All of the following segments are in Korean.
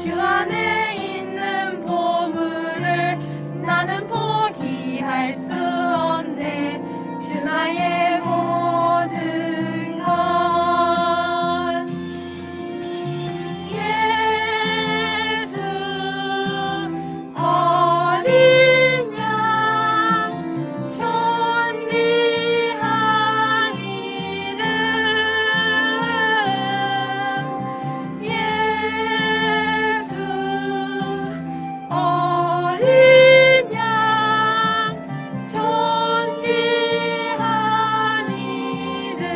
주 안에 있는 보물을 나는 포기할 수 없네. 주 나의 모든 것. 예수 어린 양 존귀한 이름. 예수 어린 양 존귀한 이름.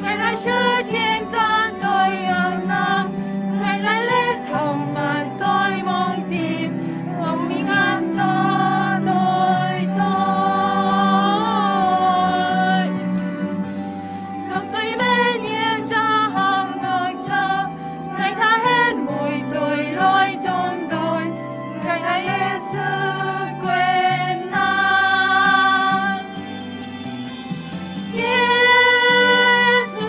Ngài là chúa thiên cho tôi ơn nào, Ngài là lẽ thông mà tôi mong tìm, lòng mình an cho tôi thôi. Lòng tôi bên yên cho hằng ngược cho, Ngài tha hết mọi tội lỗi trong tôi, Ngài là Giêsu quyền năng. Giêsu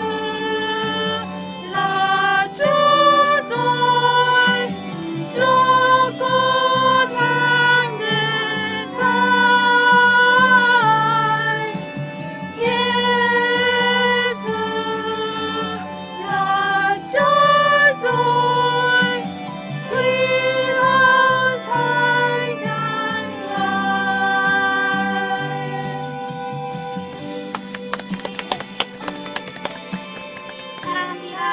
là Chúa tôi, Chúa của sáng người thay. Giêsu là Chúa tôi, quy ơn thay chẳng ngại. 사랑합니다.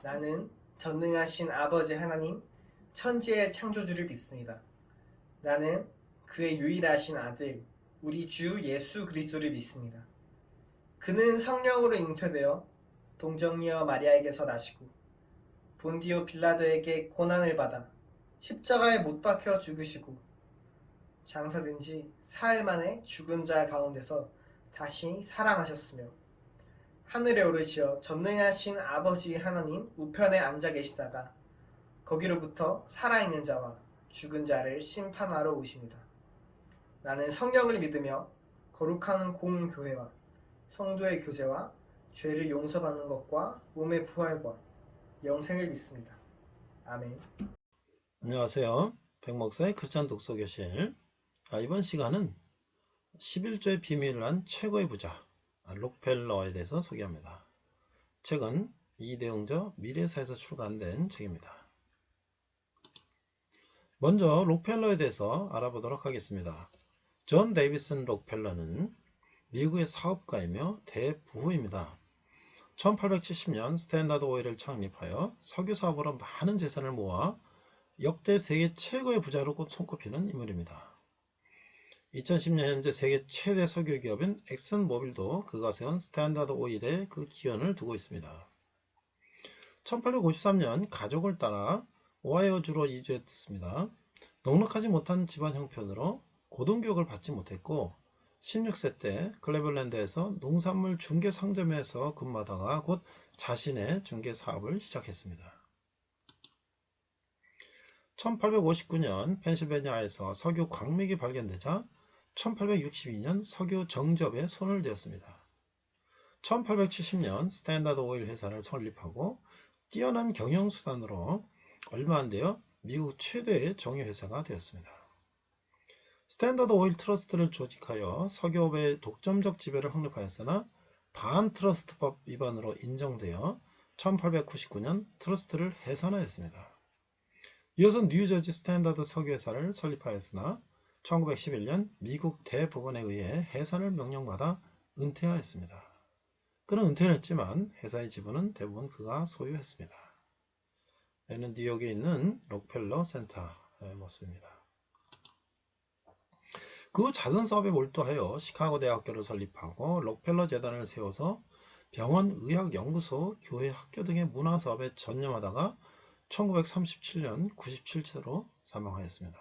나는 전능하신 아버지 하나님, 천지의 창조주를 믿습니다. 나는 그의 유일하신 아들, 우리 주 예수 그리스도를 믿습니다. 그는 성령으로 잉태되어 동정녀 마리아에게서 나시고 본디오 빌라도에게 고난을 받아 십자가에 못 박혀 죽으시고 장사된 지 사흘 만에 죽은 자 가운데서 다시 살아나셨으며 하늘에 오르시어 전능하신 아버지 하나님 우편에 앉아 계시다가 거기로부터 살아있는 자와 죽은 자를 심판하러 오십니다. 나는 성령을 믿으며 거룩한 공교회와 성도의 교제와 죄를 용서받는 것과 몸의 부활과 영생을 믿습니다. 아멘. 안녕하세요. 백목사의 크리스찬 독서교실. 이번 시간은 11조의 비밀을 한 최고의 부자 록펠러에 대해서 소개합니다. 책은 이대응저 미래사에서 출간된 책입니다. 먼저 록펠러에 대해서 알아보도록 하겠습니다. 존 데이비슨 록펠러는 미국의 사업가이며 대부호입니다. 1870년 스탠다드 오일을 창립하여 석유 사업으로 많은 재산을 모아 역대 세계 최고의 부자로 손꼽히는 인물입니다. 2010년 현재 세계 최대 석유 기업인 엑슨모빌도 그가 세운 스탠다드 오일에 그 기원을 두고 있습니다. 1853년 가족을 따라 오하이오주로 이주했습니다. 넉넉하지 못한 집안 형편으로 고등교육을 받지 못했고 16세 때 클레블랜드에서 농산물 중개 상점에서 근무하다가 곧 자신의 중개 사업을 시작했습니다. 1859년 펜실베니아에서 석유 광맥이 발견되자 1862년 석유 정접에 손을 대었습니다. 1870년 스탠다드 오일 회사를 설립하고 뛰어난 경영수단으로 얼마 안 되어 미국 최대의 정유회사가 되었습니다. 스탠다드 오일 트러스트를 조직하여 석유업의 독점적 지배를 확립하였으나 반트러스트법 위반으로 인정되어 1899년 트러스트를 해산하였습니다. 이어서 뉴저지 스탠다드 석유회사를 설립하였으나 1911년 미국 대법원에 의해 해산을 명령받아 은퇴하였습니다. 그는 은퇴를 했지만 회사의 지분은 대부분 그가 소유했습니다. 여기는 뉴욕에 있는 록펠러 센터의 모습입니다. 그 자선 사업에 몰두하여 시카고 대학교를 설립하고 록펠러 재단을 세워서 병원, 의학 연구소, 교회, 학교 등의 문화 사업에 전념하다가 1937년 97세로 사망하였습니다.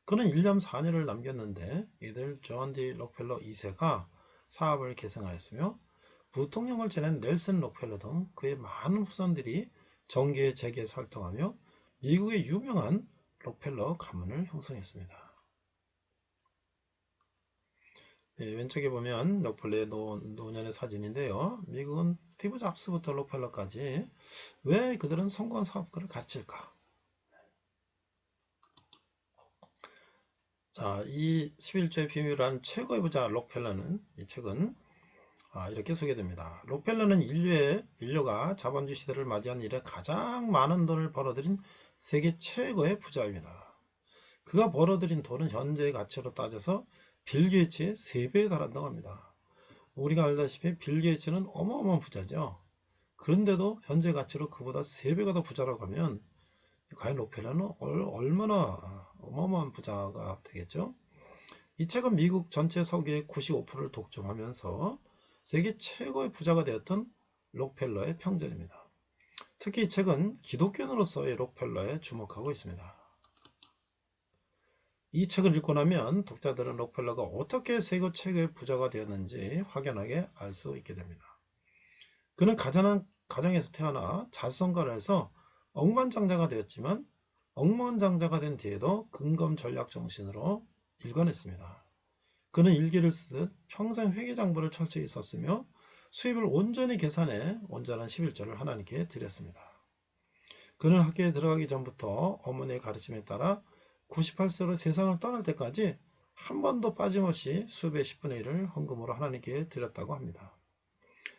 그는 1년 4년을 남겼는데 이들 존 D 록펠러 2세가 사업을 계승하였으며 부통령을 지낸 넬슨 록펠러 등 그의 많은 후손들이 정계의 재계에서 활동하며 미국의 유명한 록펠러 가문을 형성했습니다. 왼쪽에 보면 록펠러의 노년의 사진인데요. 미국은 스티브 잡스부터 록펠러까지 왜 그들은 성공한 사업가를 가르칠까? 자, 이 11조의 비밀이라는 최고의 부자 록펠러는, 이 책은 이렇게 소개됩니다. 록펠러는 인류가 자본주의 시대를 맞이한 이래 가장 많은 돈을 벌어들인 세계 최고의 부자입니다. 그가 벌어들인 돈은 현재의 가치로 따져서 빌 게이츠의 3배에 달한다고 합니다. 우리가 알다시피 빌 게이츠는 어마어마한 부자죠. 그런데도 현재 가치로 그보다 3배가 더 부자라고 하면 과연 록펠러는 얼마나 어마어마한 부자가 되겠죠? 이 책은 미국 전체 서기의 95%를 독점하면서 세계 최고의 부자가 되었던 록펠러의 평전입니다. 특히 이 책은 기독교인으로서의 록펠러에 주목하고 있습니다. 이 책을 읽고 나면 독자들은 록펠러가 어떻게 세계 최고의 부자가 되었는지 확연하게 알 수 있게 됩니다. 그는 가난한 가정에서 태어나 자수성가를 해서 억만장자가 되었지만 억만장자가 된 뒤에도 근검전략 정신으로 일관했습니다. 그는 일기를 쓰듯 평생 회계장부를 철저히 썼으며 수입을 온전히 계산해 온전한 11조를 하나님께 드렸습니다. 그는 학교에 들어가기 전부터 어머니의 가르침에 따라 98세로 세상을 떠날 때까지 한 번도 빠짐없이 수배 10분의 1을 헌금으로 하나님께 드렸다고 합니다.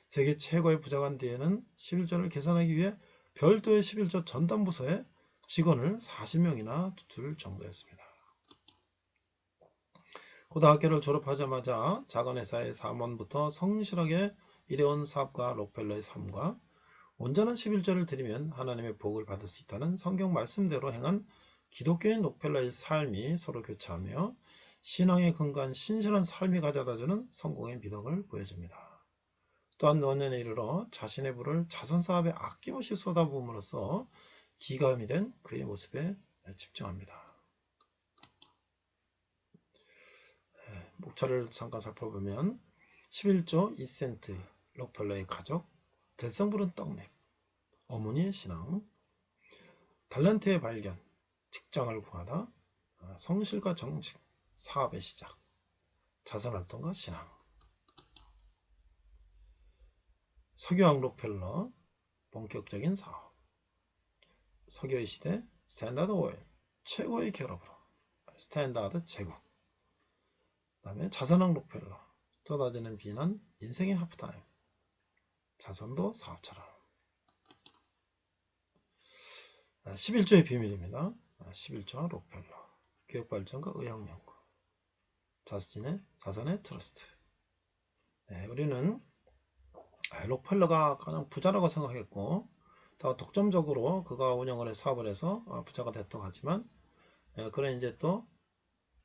세계 최고의 부자가 된 뒤에는 11조를 계산하기 위해 별도의 11조 전담부서에 직원을 40명이나 둘 정도였습니다. 고등학교를 졸업하자마자 작은 회사의 사원부터 성실하게 일해온 사업가 록펠러의 삶과 온전한 11조를 드리면 하나님의 복을 받을 수 있다는 성경 말씀대로 행한 기독교인 록펠러의 삶이 서로 교차하며 신앙에 근거한 신실한 삶이 가져다주는 성공의 미덕을 보여줍니다. 또한 노년에 이르러 자신의 부를 자선사업에 아낌없이 쏟아부음으로써 기감이 된 그의 모습에 집중합니다. 목차를 잠깐 살펴보면 11조 2센트, 록펠러의 가족, 들성부른 떡잎, 어머니의 신앙, 탤런트의 발견, 직장을 구하다, 성실과 정직, 사업의 시작, 자선활동과 신앙. 석유왕 록펠러, 본격적인 사업, 석유의 시대, 스탠다드 오일, 최고의 결합으로, 스탠다드 제국. 그 다음에 자선왕 록펠러, 쏟아지는 비난, 인생의 하프타임, 자선도 사업처럼. 11조의 비밀입니다. 11조 록펠러, 교육발전과 의학연구, 자선의 트러스트. 우리는 록펠러가 가장 부자라고 생각했고 더 독점적으로 그가 운영을 해 사업을 해서 부자가 됐다고 하지만 그는 이제 또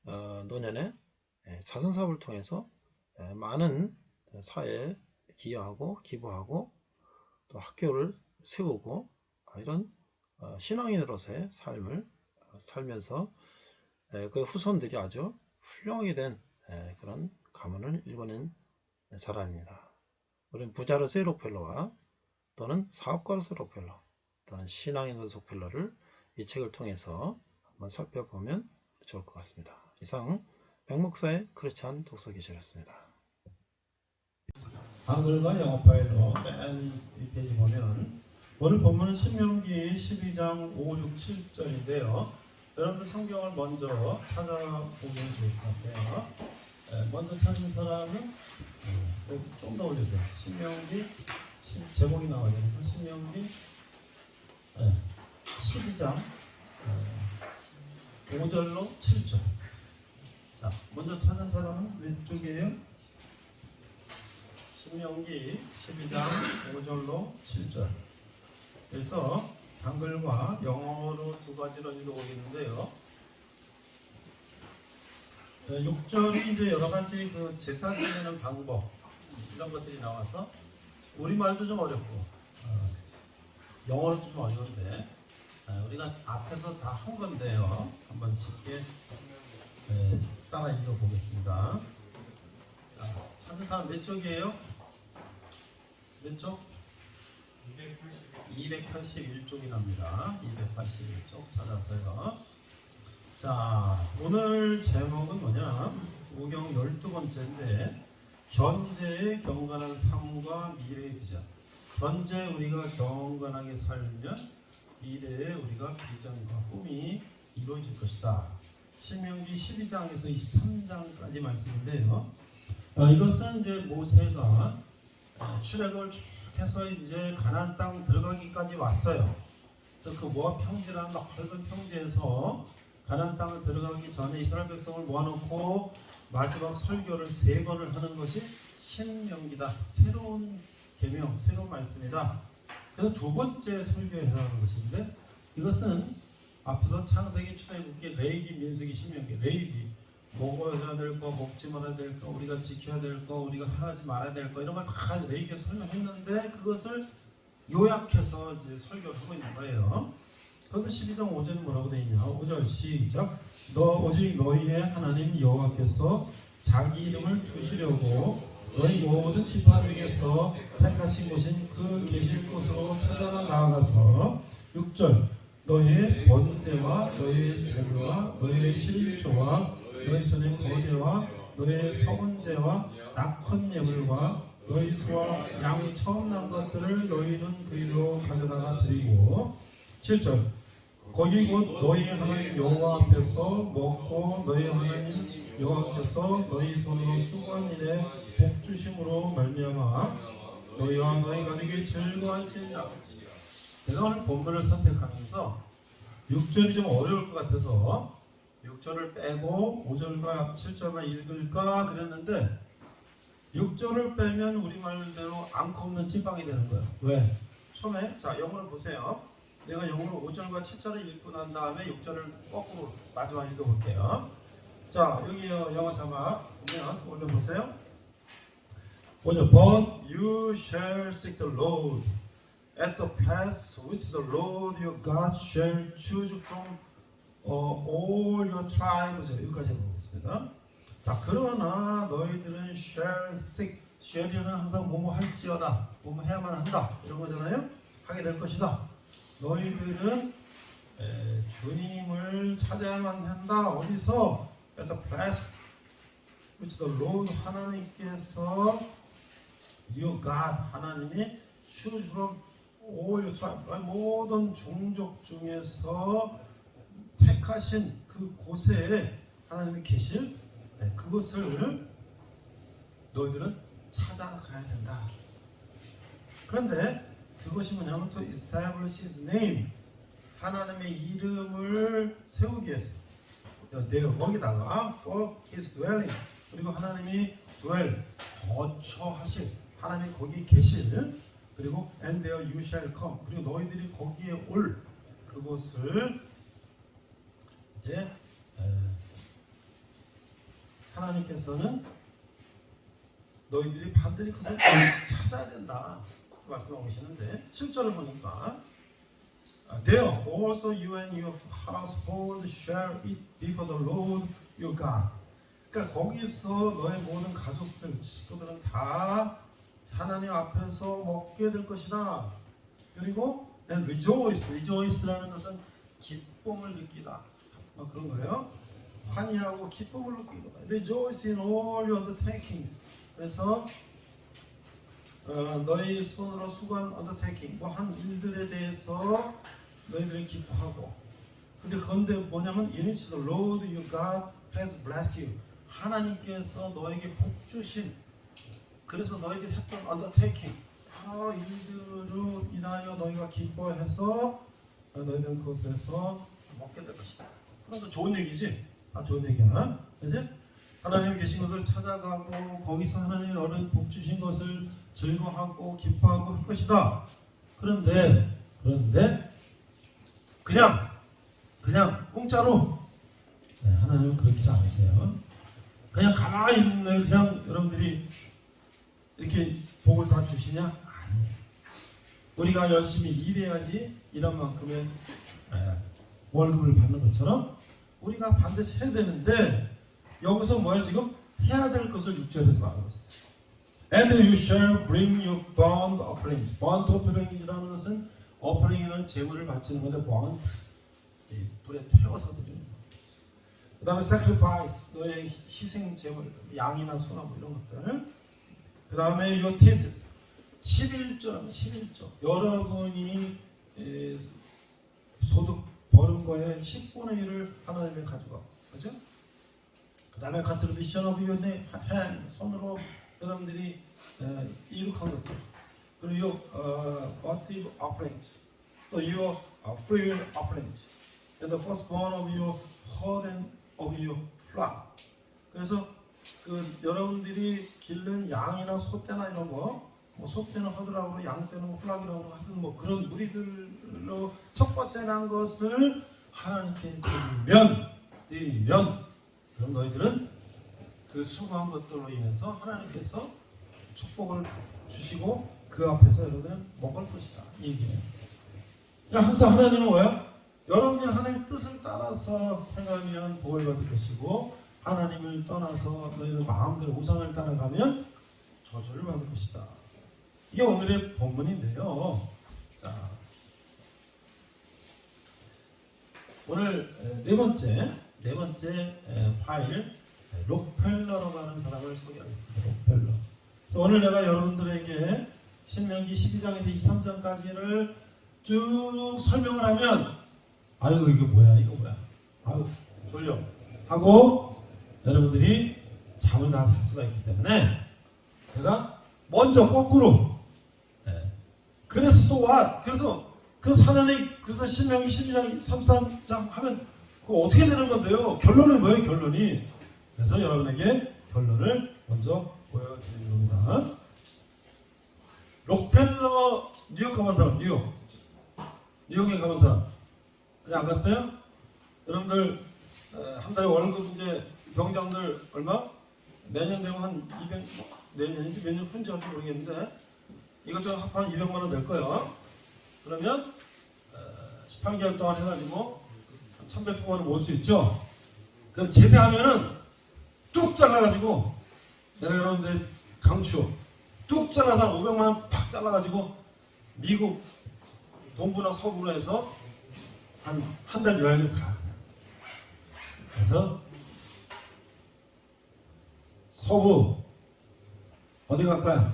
노년에 자선사업을 통해서 많은 사회에 기여하고 기부하고 또 학교를 세우고 이런 신앙인으로서의 삶을 살면서 그 후손들이 아주 훌륭하게 된 그런 가문을 일궈낸 사람입니다. 우리는 부자로서의 록펠러와 또는 사업가로서의 록펠러 또는 신앙인으로서의 록펠러를 이 책을 통해서 한번 살펴보면 좋을 것 같습니다. 이상 백목사의 크리스찬 독서기실이었습니다. 한글과 영어 파일로 맨 윗페이지 보면 오늘 본문은 신명기 12장 5, 6, 7절인데요. 여러분들 성경을 먼저 찾아보면 좋을 것 같아요. 먼저 찾은 사람은 좀 더 올려주세요. 신명기 제목이 나와야 되니까 신명기 12장 5절로 7절. 자, 먼저 찾은 사람은 왼쪽이에요. 신명기 12장 5절로 7절. 그래서 한글과 영어로 두 가지로 읽어보겠는데요. 6절이 이제 여러 가지 그 제사 지내는 방법 이런 것들이 나와서 우리말도 좀 어렵고 영어도 좀 어려운데 우리가 앞에서 다 한 건데요. 한번 쉽게 따라 읽어보겠습니다. 찾은 사람 몇 쪽이에요? 몇 쪽? 281쪽이랍니다. 281쪽 찾았어요. 자, 오늘 제목은 뭐냐? 오경 12번째인데 현재의 경건한 삶과 미래의 비전. 현재 우리가 경건하게 살면 미래에 우리가 비전과 꿈이 이루어질 것이다. 신명기 12장에서 23장까지 말씀인데요. 이것은 이제 모세가 출애굽을 쭉 해서 이제 가나안 땅 들어가기까지 왔어요. 그래서 그 모압 평지라는 넓은 평지에서 가나안 땅을 들어가기 전에 이스라엘 백성을 모아놓고 마지막 설교를 3번을 하는 것이 신명기다. 새로운 계명, 새로운 말씀이다. 그래서 두 번째 설교에 해당하는 것인데 이것은 앞서서 창세기, 출애굽기, 레위기, 민수기, 신명기. 레위기 먹어야 될 거, 먹지 말아야 될 거, 우리가 지켜야 될 거, 우리가 하지 말아야 될 거 이런 걸 다 레위기에 설명했는데 그것을 요약해서 이제 설교를 하고 있는 거예요. 그래서 12장 5절은 뭐라고 되어 있냐? 5절 시작. 오직 너희의 하나님 여호와께서 자기 이름을 두시려고 너희 모든 지파 중에서 택하신 곳인 그 계실 곳으로 찾아가 나아가서 6절 너희의 번제와 너희의 제물과 너희의 실조와 너희 손의 거제와 너희의 서문제와 낙헌 예물과 너희 소와 양이 처음 난 것들을 너희는 그 일로 가져다가 드리고 7절 거기 곧 너희 하나님 여호와 앞에서 먹고 너희 하나님 여호와께서 너희 손으로 수고한 일에 복 주심으로 말미암아 너희와 너희 가족이 즐거워할지니라. 내가 오늘 본문을 선택하면서 6절이 좀 어려울 것 같아서 6절을 빼고 5절과 7절만 읽을까 그랬는데 6절을 빼면 우리말대로 앙코 없는 찐빵이 되는 거예요. 왜? 처음에 자 영어를 보세요. 내가 영어로 5절과 7절을 읽고 난 다음에 6절을 거꾸로 마지막 읽어볼게요. 자 여기 영어 자막 보면 올려보세요. 5절 But you shall seek the Lord at the pass which the Lord your God shall choose from all your tribes. 여기까지 보겠습니다. 자 그러나 너희들은 shall seek shall이는 항상 뭐뭐 할지어다 뭐뭐 해야만 한다 이런 거잖아요. 하게 될 것이다. 너희들은 주님을 찾아야만 한다. 어디서? At the place which the Lord 하나님께서 your God 하나님이 choose from all your tribes 모든 종족 중에서 택하신 그 곳에 하나님이 계실 그것을 너희들은 찾아가야 된다. 그런데 그것이 뭐냐면 to establish his name 하나님의 이름을 세우기 위해서 내가 거기다가 for his dwelling 그리고 하나님이 dwell 거처하실 하나님이 거기 계실 그리고 and there you shall come 그리고 너희들이 거기에 올 그것을 이제 하나님께서는 너희들이 반드시 그것을 찾아야 된다 말씀하고 계시는데 7절을 보니까 There also you and your household shall eat before the Lord your God. 그러니까 거기서 너의 모든 가족들, 식구들은 다 하나님 앞에서 먹게 될 것이다. 그리고 and rejoice라는 것은 기쁨을 느끼다. 그런 거예요. 환희하고 기쁨을 느끼다. Rejoice in all your undertakings. 그래서 너희 손으로 수고한 undertaking, 한 일들에 대해서 너희들이 기뻐하고. 근데 그런데 뭐냐면 in which the Lord your God has blessed you. 하나님께서 너에게 복 주신. 그래서 너희들이 했던 undertaking, 일들로 인하여 너희가 기뻐해서 너희들은 그것에서 먹게 될 것이다. 그것도 좋은 얘기지. 좋은 얘기야. 그렇지? 하나님 계신 것을 찾아가고 거기서 하나님의 어른 복 주신 것을 즐거워하고 기뻐하고 할 것이다. 그런데 그냥 공짜로 하나님은 그렇게 않으세요. 그냥 가만히 있는 그냥 여러분들이 이렇게 복을 다 주시냐? 아니에요. 우리가 열심히 일해야지 이런 만큼의 월급을 받는 것처럼 우리가 반드시 해야 되는데 여기서 뭐야 지금? 해야 될 것을 6절에서 말하고 있어요. And you shall bring your burnt offerings. burnt offering이라는 것은 offering이라는 제물을 바치는 건데 burnt 불에 태워서 드리는 거. 그 다음에 sacrifice, 너의 희생 제물, 양이나 소나 뭐 이런 것들. 그 다음에 your tithes, 11조, 11조. 여러분이 소득 버는 거에 10분의 1을 하나님이 가져가. 그죠? 그 다음에 contribution of your hand, 손으로 여러분들이 이룩한 것들. 그리고 votive offerings, 또 your free offerings, and the firstborn of your herd and of your flock. 그래서 그 여러분들이 기른 양이나 소떼나 이런 거, 뭐 소떼는 허드라고 양 떼는 뭐 플락이라고 하든 뭐 그런 무리들로 첫 번째 난 것을 하나님께 드리면 그럼 너희들은 그 수고한 것들로 인해서 하나님께서 축복을 주시고 그 앞에서 여러분은 먹을 것이다. 이 얘기예요. 그러니까 항상 하나님은 뭐야? 여러분들이 하나님의 뜻을 따라서 행하면 복을 받을 것이고 하나님을 떠나서 너희들 마음대로 우상을 따라가면 저주를 받을 것이다. 이게 오늘의 본문인데요. 자, 오늘 네 번째 파일 록펠러라고 하는 사람을 소개하겠습니다. 록펠러. 그래서 오늘 내가 여러분들에게 신명기 12장에서 23장까지를 쭉 설명을 하면 아유 이거 뭐야 아유 졸려 하고 여러분들이 잠을 다 잘 수가 있기 때문에 제가 먼저 거꾸로 그래서 so what? 그래서 하나님 그래서 신명기 12장 33장 하면 그거 어떻게 되는 건데요? 결론은 뭐예요? 결론이. 그래서 여러분에게 결론을 먼저 보여드리는 겁니다. 록펠러 뉴욕 가본 사람 뉴욕에 가본 사람 아직 안 갔어요? 여러분들 한 달에 월급 이제 병장들 얼마? 내년 되면 한 200, 내년인지 몇 년 후인지 모르겠는데 이것저것 합하면 200만 원 될 거예요. 그러면 18개월 동안 해가지고 1100만 원 모을 수 있죠. 그럼 제대하면은 뚝 잘라가지고 내가 여러분들 강추 뚝 잘라서 500만 원 팍 잘라가지고 미국 동부나 서부로 해서 한 달 여행을 가. 그래서 서부 어디 갈까요?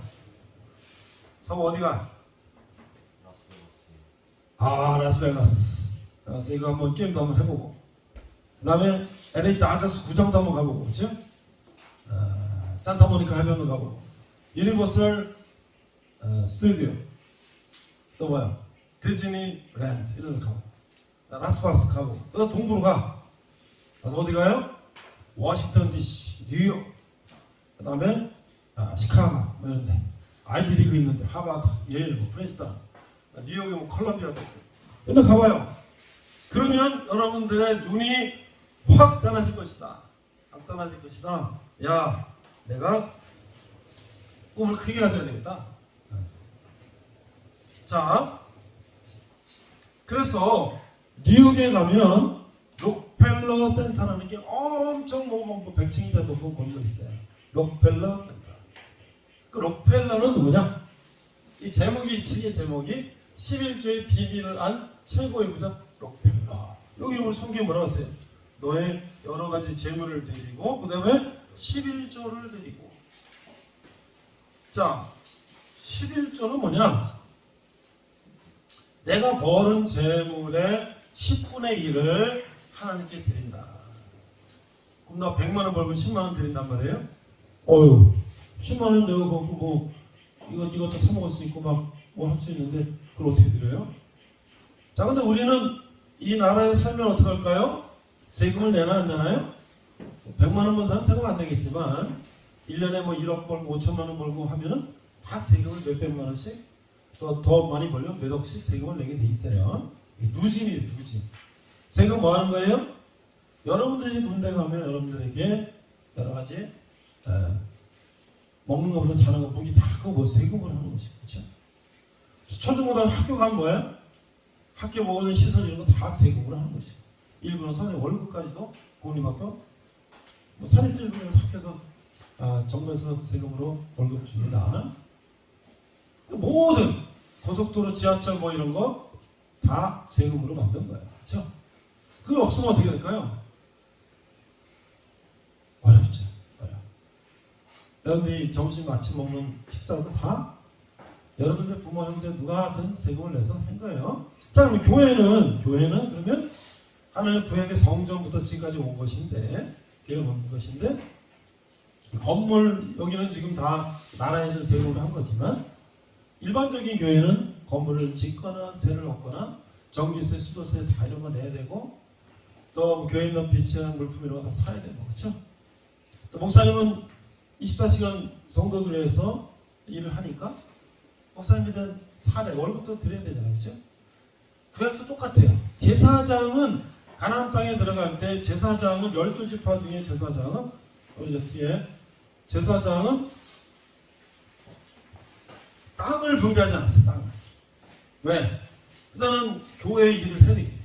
서부 어디가? 라스베가스. 그래서 이거 한번 게임도 한번 해보고 그 다음에 LA 다저스 구장도 한번 가보고 그렇죠? 산타모니카 해변도 가보고 유니버설 스튜디오 또 뭐야? 디즈니랜드 이런 데 가고 라스베가스 가고 또 동부로 가. 가서 어디 가요? 워싱턴 DC, 뉴욕 그 다음에 시카고 뭐 이런데 아이비리그 있는데 하버드, 예일, 뭐 프린스턴 뉴욕에 뭐 컬럼비아 이런 데 가봐요. 그러면 여러분들의 눈이 확 떠나질 것이다. 확 떠나질 것이다. 야, 내가 꿈을 크게 가져야 되겠다. 자, 그래서 뉴욕에 가면 록펠러 센터라는 게 엄청 뭐 100층이자 높은 건물이 있어요. 록펠러 센터. 그 록펠러는 누구냐? 이 제목이, 책의 제목이 11조의 비밀을 안 최고의 부자 록펠러. 여기 오늘 성경에 뭐라고 했어요? 너의 여러 가지 재물을 드리고, 그 다음에 11조를 드리고. 자, 11조는 뭐냐? 내가 버는 재물의 10분의 1을 하나님께 드린다. 그럼 나 100만원 벌면 10만원 드린단 말이에요? 10만원 내가 뭐 이것저것 사먹을 수 있고 막 뭐 할 수 있는데 그걸 어떻게 드려요? 자, 근데 우리는 이 나라에 살면 어떻게 할까요? 세금을 내나 안 내나요? 100만원 번 사람 세금 안 내겠지만 1년에 뭐 1억 벌고 5천만원 벌고 하면은 다 세금을 몇백만원씩 더 많이 벌면 몇 억씩 세금을 내게 돼 있어요. 누진이에요, 누진. 세금 뭐 하는 거예요? 여러분들이 군대 가면 여러분들에게 여러 가지 먹는 것보다 자는 것 무기 다 그거 세금을 하는 것이죠. 그렇죠? 초중고등 학교 가면 뭐예요? 학교 모든 시설 이런 거 다 세금을 하는 것이죠. 일부는 선생님 월급까지도 공립학교 뭐 사립들면서 학교에서 정부에서 세금으로 월급 줍니다. 모든 고속도로, 지하철 뭐 이런 거 다 세금으로 만든 거예요. 그렇죠? 그게 없으면 어떻게 될까요? 여러분들이 점심 아침 먹는 식사도 다 여러분들 부모 형제 누가 하든 세금을 내서 한 거예요. 자, 그럼 교회는 그러면 하나님의 구약의 성전부터 지금까지 온 것인데, 교회가 온 것인데, 이 건물 여기는 지금 다 나라에서 세금을 한 거지만, 일반적인 교회는 건물을 짓거나 세를 얻거나 전기세, 수도세 다 이런 거 내야 되고, 또 교회에 있는 비치한 물품 이런 거 다 사야 되고, 그렇죠? 또 목사님은 24시간 성도들 위해서 일을 하니까 목사님에 대한 사례, 월급도 드려야 되잖아요, 그렇죠? 그것도 똑같아요. 제사장은 가나안 땅에 들어갈 때 제사장은 12지파 중에 제사장은 우리 저 뒤에 제사장은 땅을 분배하지 않았어요. 땅을. 왜? 일단은 교회 일을 해야 되기 때문에.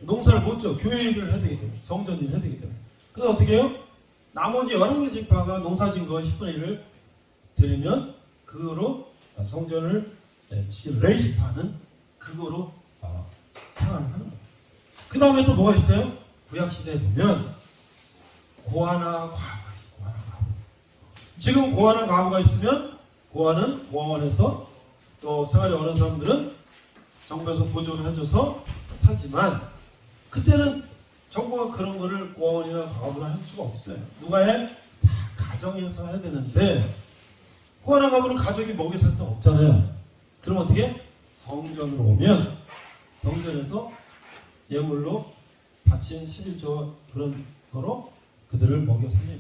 농사를 못 져. 교회 일을 해야 되기 때문에. 성전 일을 해야 되기 때문에. 그래서 어떻게 해요? 나머지 11개 지파가 농사 진 거 10분의 1을 드리면 그거로 성전을 레위 지파는 그거로 생활을 하는 거예요. 그 다음에 또 뭐가 있어요? 구약시대에 보면 고아나 과부가 있어요. 고아나 과부. 지금 고아나 과부가 있으면 고아는 고아원에서 또 생활이 어려운 사람들은 정부에서 보조를 해줘서 살지만 그때는 정부가 그런 거를 고아원이나 과부나 할 수가 없어요. 누가 해? 다 가정에서 해야 되는데 고아나 과부는 가족이 먹여 살 수 없잖아요. 그럼 어떻게? 성전으로 오면 성전에서 예물로 바친 11조 그런 거로 그들을 먹여 살려요.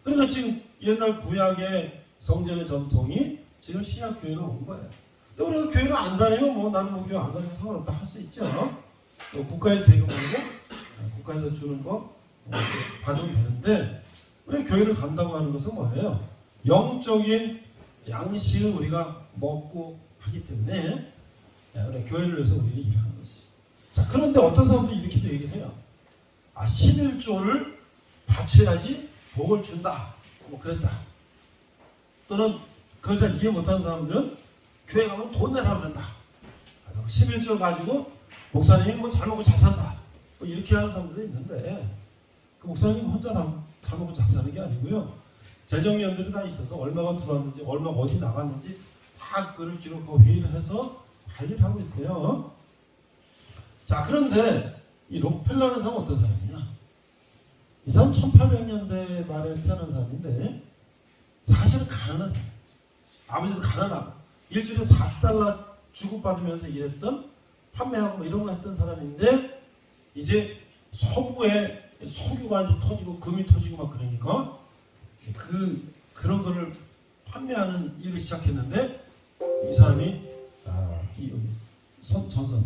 그러니까 지금 옛날 구약의 성전의 전통이 지금 신약 교회로 온 거예요. 또 우리가 교회를 안 다니면 뭐 나는 뭐 교회 안 다니면 상관없다 할 수 있죠. 또 국가에서 세금 내고 국가에서 주는 거 받으면 되는데 우리가 교회를 간다고 하는 것은 뭐예요? 영적인 양식을 우리가 먹고 하기 때문에 우리 교회를 위해서 우리는 일하는 것이. 자, 그런데 어떤 사람들이 이렇게 얘기를 해요. 11조를 바쳐야지 복을 준다. 뭐 그랬다. 또는 그걸 잘 이해 못하는 사람들은 교회 가면 돈 내라고 그런다. 그래서 11조를 가지고 목사님이 뭐 잘 먹고 잘 산다. 뭐 이렇게 하는 사람들이 있는데 그 목사님이 혼자 잘 먹고 잘 사는 게 아니고요. 재정위원들이 다 있어서 얼마가 들어왔는지 얼마가 어디 나갔는지 다 그걸 기록하고 회의를 해서 관리를 하고 있어요. 자, 그런데 이 록펠러라는 사람은 어떤 사람이냐? 이 사람 1800년대 말에 태어난 사람인데 사실은 가난한 사람. 아버지도 가난하고 일주일에 4달러 주고받으면서 일했던 판매하고 뭐 이런 거 했던 사람인데 이제 서부에 석유가 이제 터지고 금이 터지고 막 그러니까 그런 거를 판매하는 일을 시작했는데 이 사람이 전선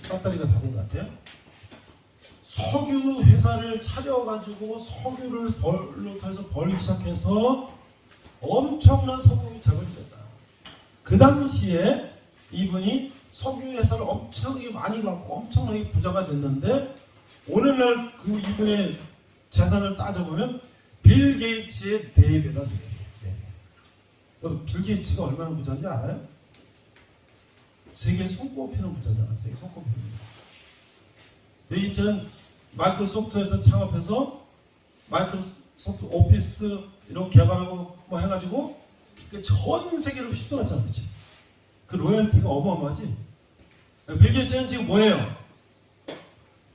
배터리가 다 된 것 같아요. 석유 회사를 차려가지고 석유를 벌기 시작해서 엄청난 석유이 재벌이 됐다. 그 당시에 이분이 석유 회사를 엄청나게 많이 갖고 엄청나게 부자가 됐는데 오늘날 그 이분의 재산을 따져보면 빌 게이츠의 4배가 돼요. 빌 게이츠가 얼마나 부자인지 알아요? 세계 손꼽히는 부자잖아. 세계 손꼽히는 부자. 빌 게이츠는 마이크로소프트에서 창업해서 마이크로소프트 오피스 이런 개발하고 뭐 해가지고 전 세계로 휩쓸었잖아. 그치? 그 로열티가 어마어마하지? 빌 게이츠는 지금 뭐예요?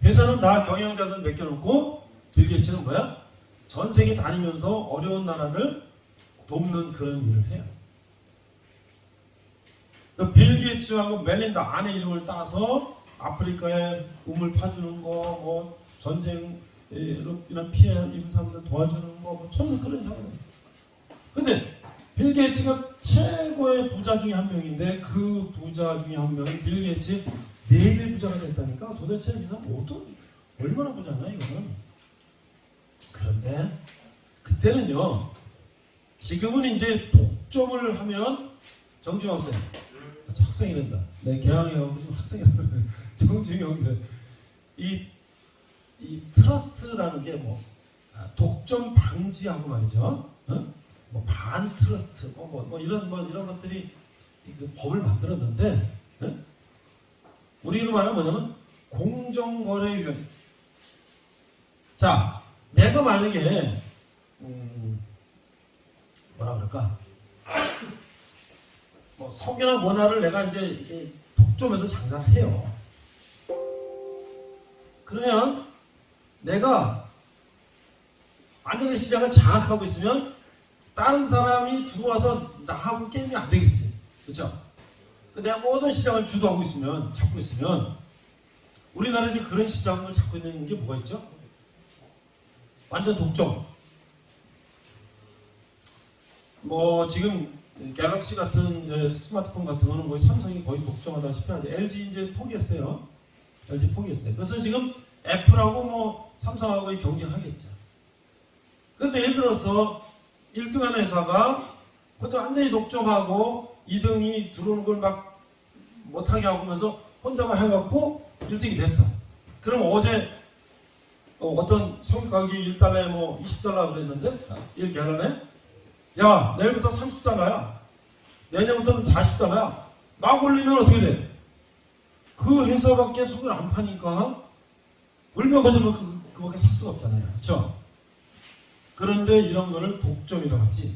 회사는 다 경영자들 맡겨놓고 빌 게이츠는 뭐야? 전 세계 다니면서 어려운 나라들 돕는 그런 일을 해요. 빌 게이츠하고 멜린다 아내 이름을 따서 아프리카에 우물 파주는 거, 뭐 전쟁 이런 피해 입은 사람들 도와주는 거, 뭐 천사 그런 사람이에요. 근데 빌 게이츠가 최고의 부자 중에 한 명인데 그 부자 중에 한 명이 빌 게이츠 4배 부자가 됐다니까. 도대체 이 사람 얼마나 부자냐 이거는. 그런데 그때는요. 지금은 이제 독점을 하면 정중학 쌤 학생이란다. 내 개항해가지고 학생이란다. 정중학생 이 트러스트라는 게 뭐 독점 방지하고 말이죠. 뭐 반 트러스트 뭐 이런 것들이 그 법을 만들었는데 우리로 말하면 뭐냐면 공정거래위원회. 자, 내가 만약에 할까? 뭐 석유나 원화를 내가 이제 이렇게 독점해서 장사를 해요. 그러면 내가 완전히 시장을 장악하고 있으면 다른 사람이 들어와서 나하고 게임이 안 되겠지. 그렇죠? 내가 모든 시장을 주도하고 있으면, 잡고 있으면, 우리나라에 이제 그런 시장을 잡고 있는 게 뭐가 있죠? 완전 독점. 뭐 지금 갤럭시 같은 이제 스마트폰 같은 거는 거의 삼성이 거의 독점하다시피 하는데 LG 이제 포기했어요. LG 포기했어요. 그래서 지금 애플하고 뭐 삼성하고 경쟁하겠죠. 근데 예를 들어서 1등하는 회사가 혼자 완전히 독점하고 2등이 들어오는 걸 막 못하게 하고 면서 혼자만 해갖고 1등이 됐어. 그럼 어제 어떤 석유 가격이 1달러에 뭐 20달러 그랬는데 1갤런에 야 내일부터 30달러야. 내년부터는 40달러야. 막 올리면 어떻게 돼? 그 회사밖에 석유를 안 파니까 울며 거들면 그밖에 살 수가 없잖아요. 그렇죠? 그런데 이런 거를 독점이라고 하지.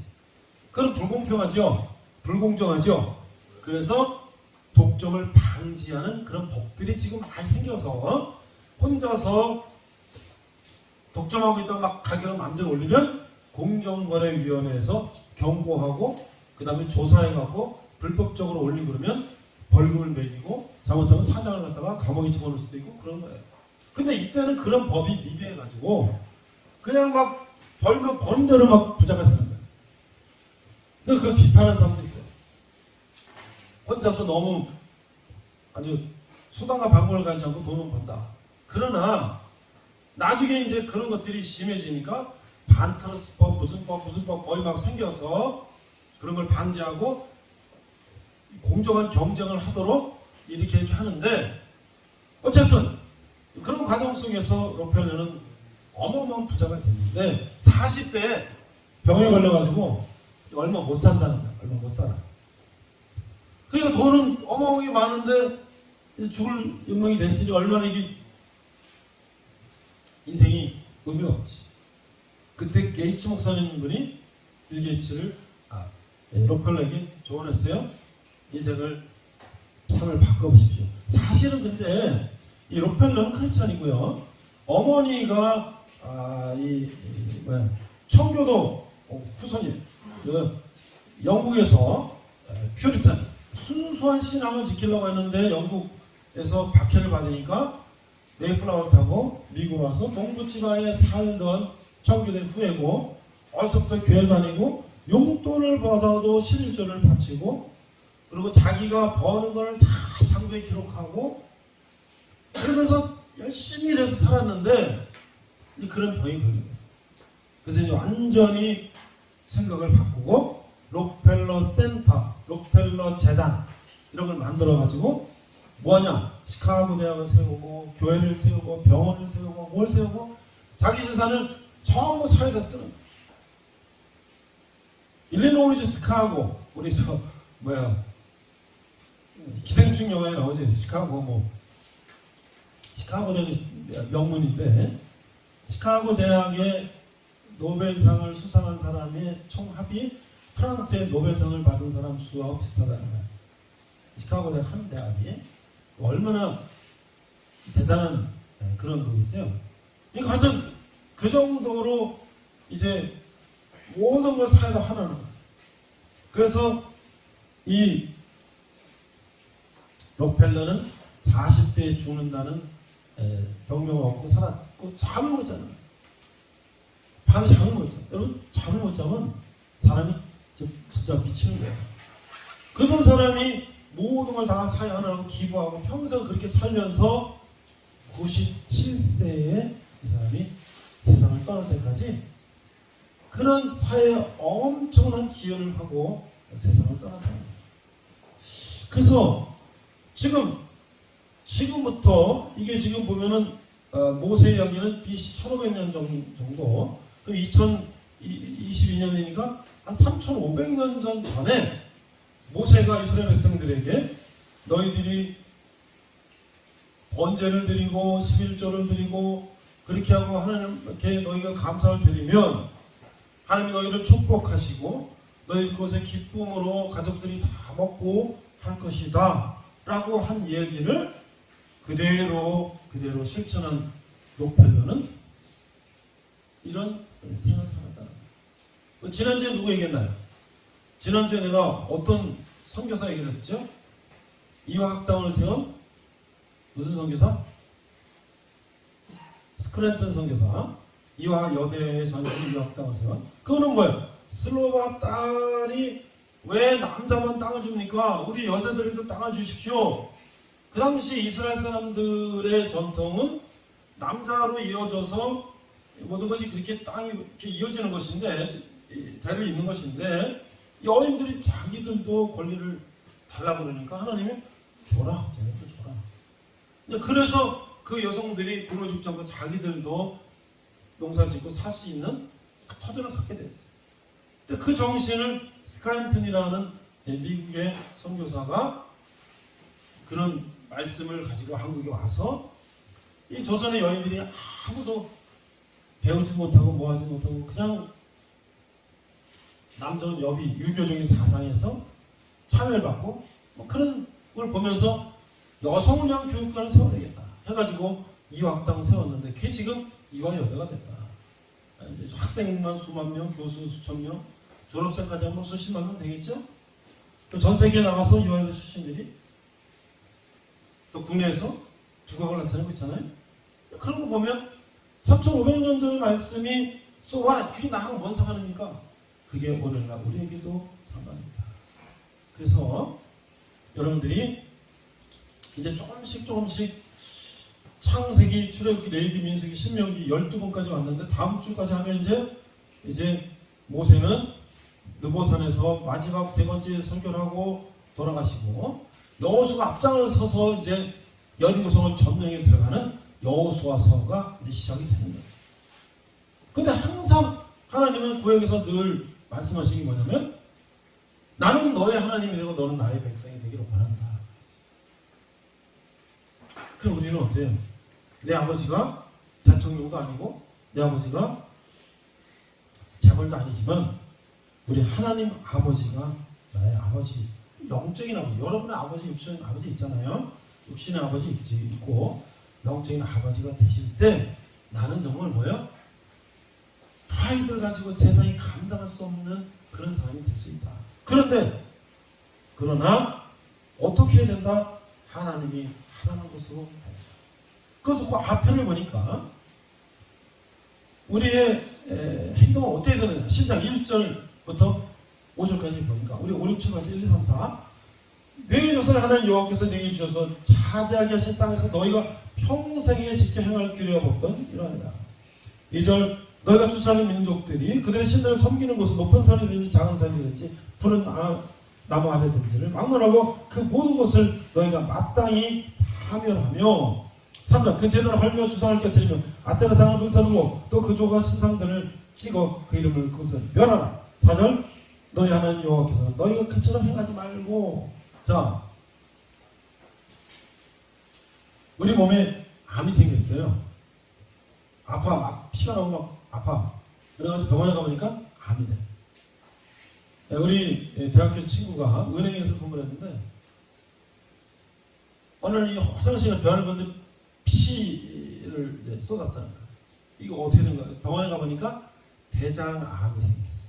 그건 불공평하죠. 불공정하죠. 그래서 독점을 방지하는 그런 법들이 지금 많이 생겨서 혼자서 독점하고 있다가 막 가격을 마음대로 올리면 공정거래위원회에서 경고하고 그 다음에 조사해갖고 불법적으로 올리고 그러면 벌금을 매기고 잘못하면 사장을 갖다가 감옥에 집어넣을 수도 있고 그런 거예요. 근데 이때는 그런 법이 미비해가지고 그냥 막 벌면 버는 대로 막 부자가 되는 거예요. 근데 그걸 비판하는 사람도 있어요. 혼자서 너무 아주 수단과 방법을 가지 않고 돈을 번다. 그러나 나중에 이제 그런 것들이 심해지니까 반트러스법 무슨 법 거의 막 생겨서 그런 걸 방지하고 공정한 경쟁을 하도록 이렇게 하는데 어쨌든 그런 과정 속에서 록펠러는 어마어마한 부자가 됐는데 40대에 병에 걸려가지고 얼마 못 산다는 거야. 얼마 못 살아. 그러니까 돈은 어마어마하게 많은데 죽을 운명이 됐으니 얼마나 이게 인생이 의미가 없지. 그때 게이츠 목사님 분이 빌 게이츠를 록펠러에게 조언했어요. 인생을 삶을 바꿔보십시오. 사실은 근데 이 록펠러는 크리스찬이고요. 어머니가 청교도 후손이에요. 영국에서 퓨리탄 순수한 신앙을 지키려고 했는데 영국에서 박해를 받으니까 메이플라워를 타고 미국 와서 농부집안에 살던 청교도 후예고 어려서부터 교회를 다니고 용돈을 받아도 11조를 바치고 그리고 자기가 버는 걸 다 장부에 기록하고 그러면서 열심히 일해서 살았는데 그런 병이 걸린 거예요. 그래서 이제 완전히 생각을 바꾸고 록펠러 센터, 록펠러 재단 이런 걸 만들어가지고 뭐하냐? 시카고 대학을 세우고 교회를 세우고 병원을 세우고 뭘 세우고 자기 재산을 전부 사회에다 쓰는 거예요. 일리노이주 시카고 우리 기생충 영화에 나오죠. 시카고 시카고 대학이 명문인데 시카고 대학의 노벨상을 수상한 사람의 총합이 프랑스의 노벨상을 받은 사람 수하고 비슷하다는 거예요. 시카고 대학 한 대학이 얼마나 대단한 그런 거겠어요. 그러니까 하여튼 그 정도로 이제 모든 걸 사회가 하나는 거예요. 그래서 이 록펠러는 40대에 죽는다는 병명을 얻고 살았고 잠을 못 자는 거예요. 밤에 잠을 못 자. 여러분 잠을 못 자면 사람이 진짜 미치는 거예요. 그런 사람이 모든 걸 다 사회 하나하고 기부하고 평생 그렇게 살면서 97세에 이 사람이 세상을 떠날 때까지 그런 사회에 엄청난 기여를 하고 세상을 떠났다는 거예요. 그래서 지금부터 이게 지금 보면은 모세 이야기는 BC 1500년 정도 2022년이니까 한 3500년 전에 모세가 이스라엘 백성들에게 너희들이 번제를 드리고 11조를 드리고 그렇게 하고 하나님께 너희가 감사를 드리면 하나님이 너희를 축복하시고 너희 그것의 기쁨으로 가족들이 다 먹고 할 것이다 라고 한 얘기를 그대로 실천한 록펠러는 이런 생을 살았다. 지난주에 누구 얘기했나요? 지난주에 내가 어떤 선교사 얘기를 했죠? 이화학당을 세운 무슨 선교사? 스크랜턴 선교사. 이화 여대 전역의 이화학당을 세운. 그거는 뭐예요? 슬로바 딸이 왜 남자만 땅을 줍니까? 우리 여자들에도 땅을 주십시오. 그 당시 이스라엘 사람들의 전통은 남자로 이어져서 모든 것이 그렇게 땅이 이렇게 이어지는 것인데, 대를 잇는 것인데, 여인들이 자기들도 권리를 달라고 그러니까 하나님이 줘라, 쟤네도 줘라. 그래서 그 여성들이 군을 죽지 않고 자기들도 농사를 짓고 살 수 있는 터전을 갖게 됐어요. 근데 그 정신을 스크랜턴이라는 미국의 선교사가 그런 말씀을 가지고 한국에 와서 이 조선의 여인들이 아무도 배우지 못하고 뭐하지 못하고 그냥 남전 여비 유교적인 사상에서 참여를 받고 뭐 그런 걸 보면서 여성을 위한 교육관을 세워야 되겠다 해가지고 이화학당 세웠는데 그게 지금 이화여대가 됐다. 학생만 수만 명, 교수 수천 명, 졸업생까지 하면 수십만 명 되겠죠? 전 세계에 나가서 이화여대 출신들이 또 국내에서 두각을 나타내고 있잖아요. 그런 거 보면 3,500년 전의 말씀이 와 그게 나하고 뭔 상관입니까? 그게 오늘날 우리에게도 상관입니다. 그래서 여러분들이 이제 조금씩 창세기, 출애굽기, 레위기, 민수기, 신명기 12번까지 왔는데 다음 주까지 하면 이제 모세는 느보산에서 마지막 세 번째 선교를 하고 돌아가시고 여호수아가 앞장을 서서 이제 여리고성을 점령에 들어가는 여호수아서가 이제 시작이 되는 거예요. 근데 항상 하나님은 구약에서 늘 말씀하신 게 뭐냐면 나는 너의 하나님이 되고 너는 나의 백성이 되기를 원한다. 그럼 우리는 어때요? 내 아버지가 대통령도 아니고 내 아버지가 재벌도 아니지만 우리 하나님 아버지가 나의 아버지, 영적인 아버지. 여러분의 아버지, 육신의 아버지 있잖아요. 육신의 아버지 있고 영적인 아버지가 되실 때 나는 정말 뭐예요? 프라이드를 가지고 세상이 감당할 수 없는 그런 사람이 될 수 있다. 그러나 어떻게 해야 된다? 하나님이 하라는 것으로 해야 된다. 그래서 그 앞편을 보니까 우리의 행동은 어떻게 되느냐. 10장 1절부터 5절까지 보니까 우리 5, 6, 7, 8, 1, 2, 3, 4 내 조상의 하나님 여호와께서 내게 주셔서 차지하게 하신 땅에서 너희가 평생에 지켜 행할 규례와 법던 이러하니라. 2절 너희가 주시하는 민족들이 그들의 신들을 섬기는 곳은 높은 산이든지 작은 산이든지 푸른 나무 아래든지를 막론하고 그 모든 것을 너희가 마땅히 파멸하며 3절 그 제도를 헐며 주상을 곁들이며 아세라상을 불사르고 또 그 조각 신상들을 찍어 그 이름을 그것을 멸하라. 4절 너희 하나님 여호와께서 너희가 그처럼 행하지 말고. 자, 우리 몸에 암이 생겼어요. 아파, 막 피가 나고 막 아파. 그래가지고 병원에 가보니까 암이래. 우리 대학교 친구가 은행에서 근무를 했는데 어느 날 이 화장실에 변을 보는데 피를 쏟았다는 거야. 이거 어떻게 된 거야? 병원에 가보니까 대장암이 생겼어.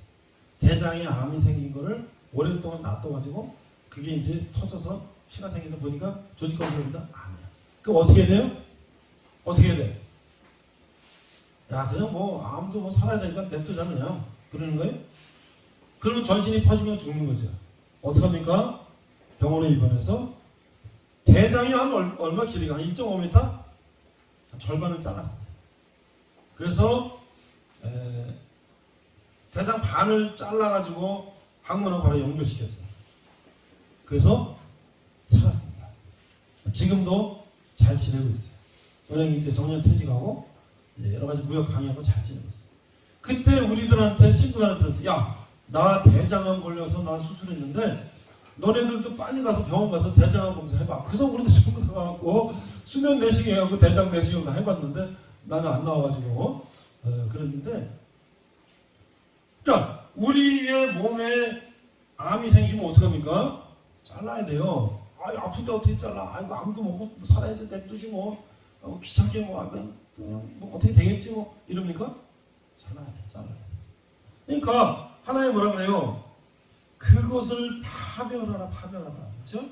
대장에 암이 생긴 거를 오랫동안 놔둬가지고 그게 이제 터져서 피가 생기다 보니까 조직건설입니다. 암이야. 그럼 어떻게 해야 돼요? 어떻게 해야 돼? 야, 그냥 뭐 암도 뭐 살아야 되니까 냅두자 그냥 그러는 거예요? 그러면 전신이 퍼지면 죽는 거죠. 어떡합니까? 병원에 입원해서 대장이 한 얼마 길이가? 한 1.5m? 절반을 잘랐어요. 그래서 대장 반을 잘라가지고 항문을 바로 연결시켰어요. 그래서 살았습니다. 지금도 잘 지내고 있어요. 은행 이제 정년 퇴직하고 여러 가지 무역 강의하고 잘 지내고 있어요. 그때 우리들한테 친구들한테 그랬어요. 야, 나 대장암 걸려서 나 수술했는데 너네들도 빨리 가서 병원 가서 대장암 검사 해봐. 그 성분도 전부 다 나왔고 수면 내시경 해갖고 대장 내시경 다 해봤는데 나는 안 나와가지고 그랬는데, 자, 우리의 몸에 암이 생기면 어떡합니까? 잘라야 돼요. 아유, 아픈데 어떻게 잘라? 아이고, 암도 먹고 살아야지, 냅두지 뭐. 귀찮게 뭐, 그냥 뭐 어떻게 되겠지 뭐. 이럽니까? 잘라야 돼, 잘라야 돼. 그러니까 하나님 뭐라 그래요? 그것을 파멸하라, 파멸하라. 그렇죠?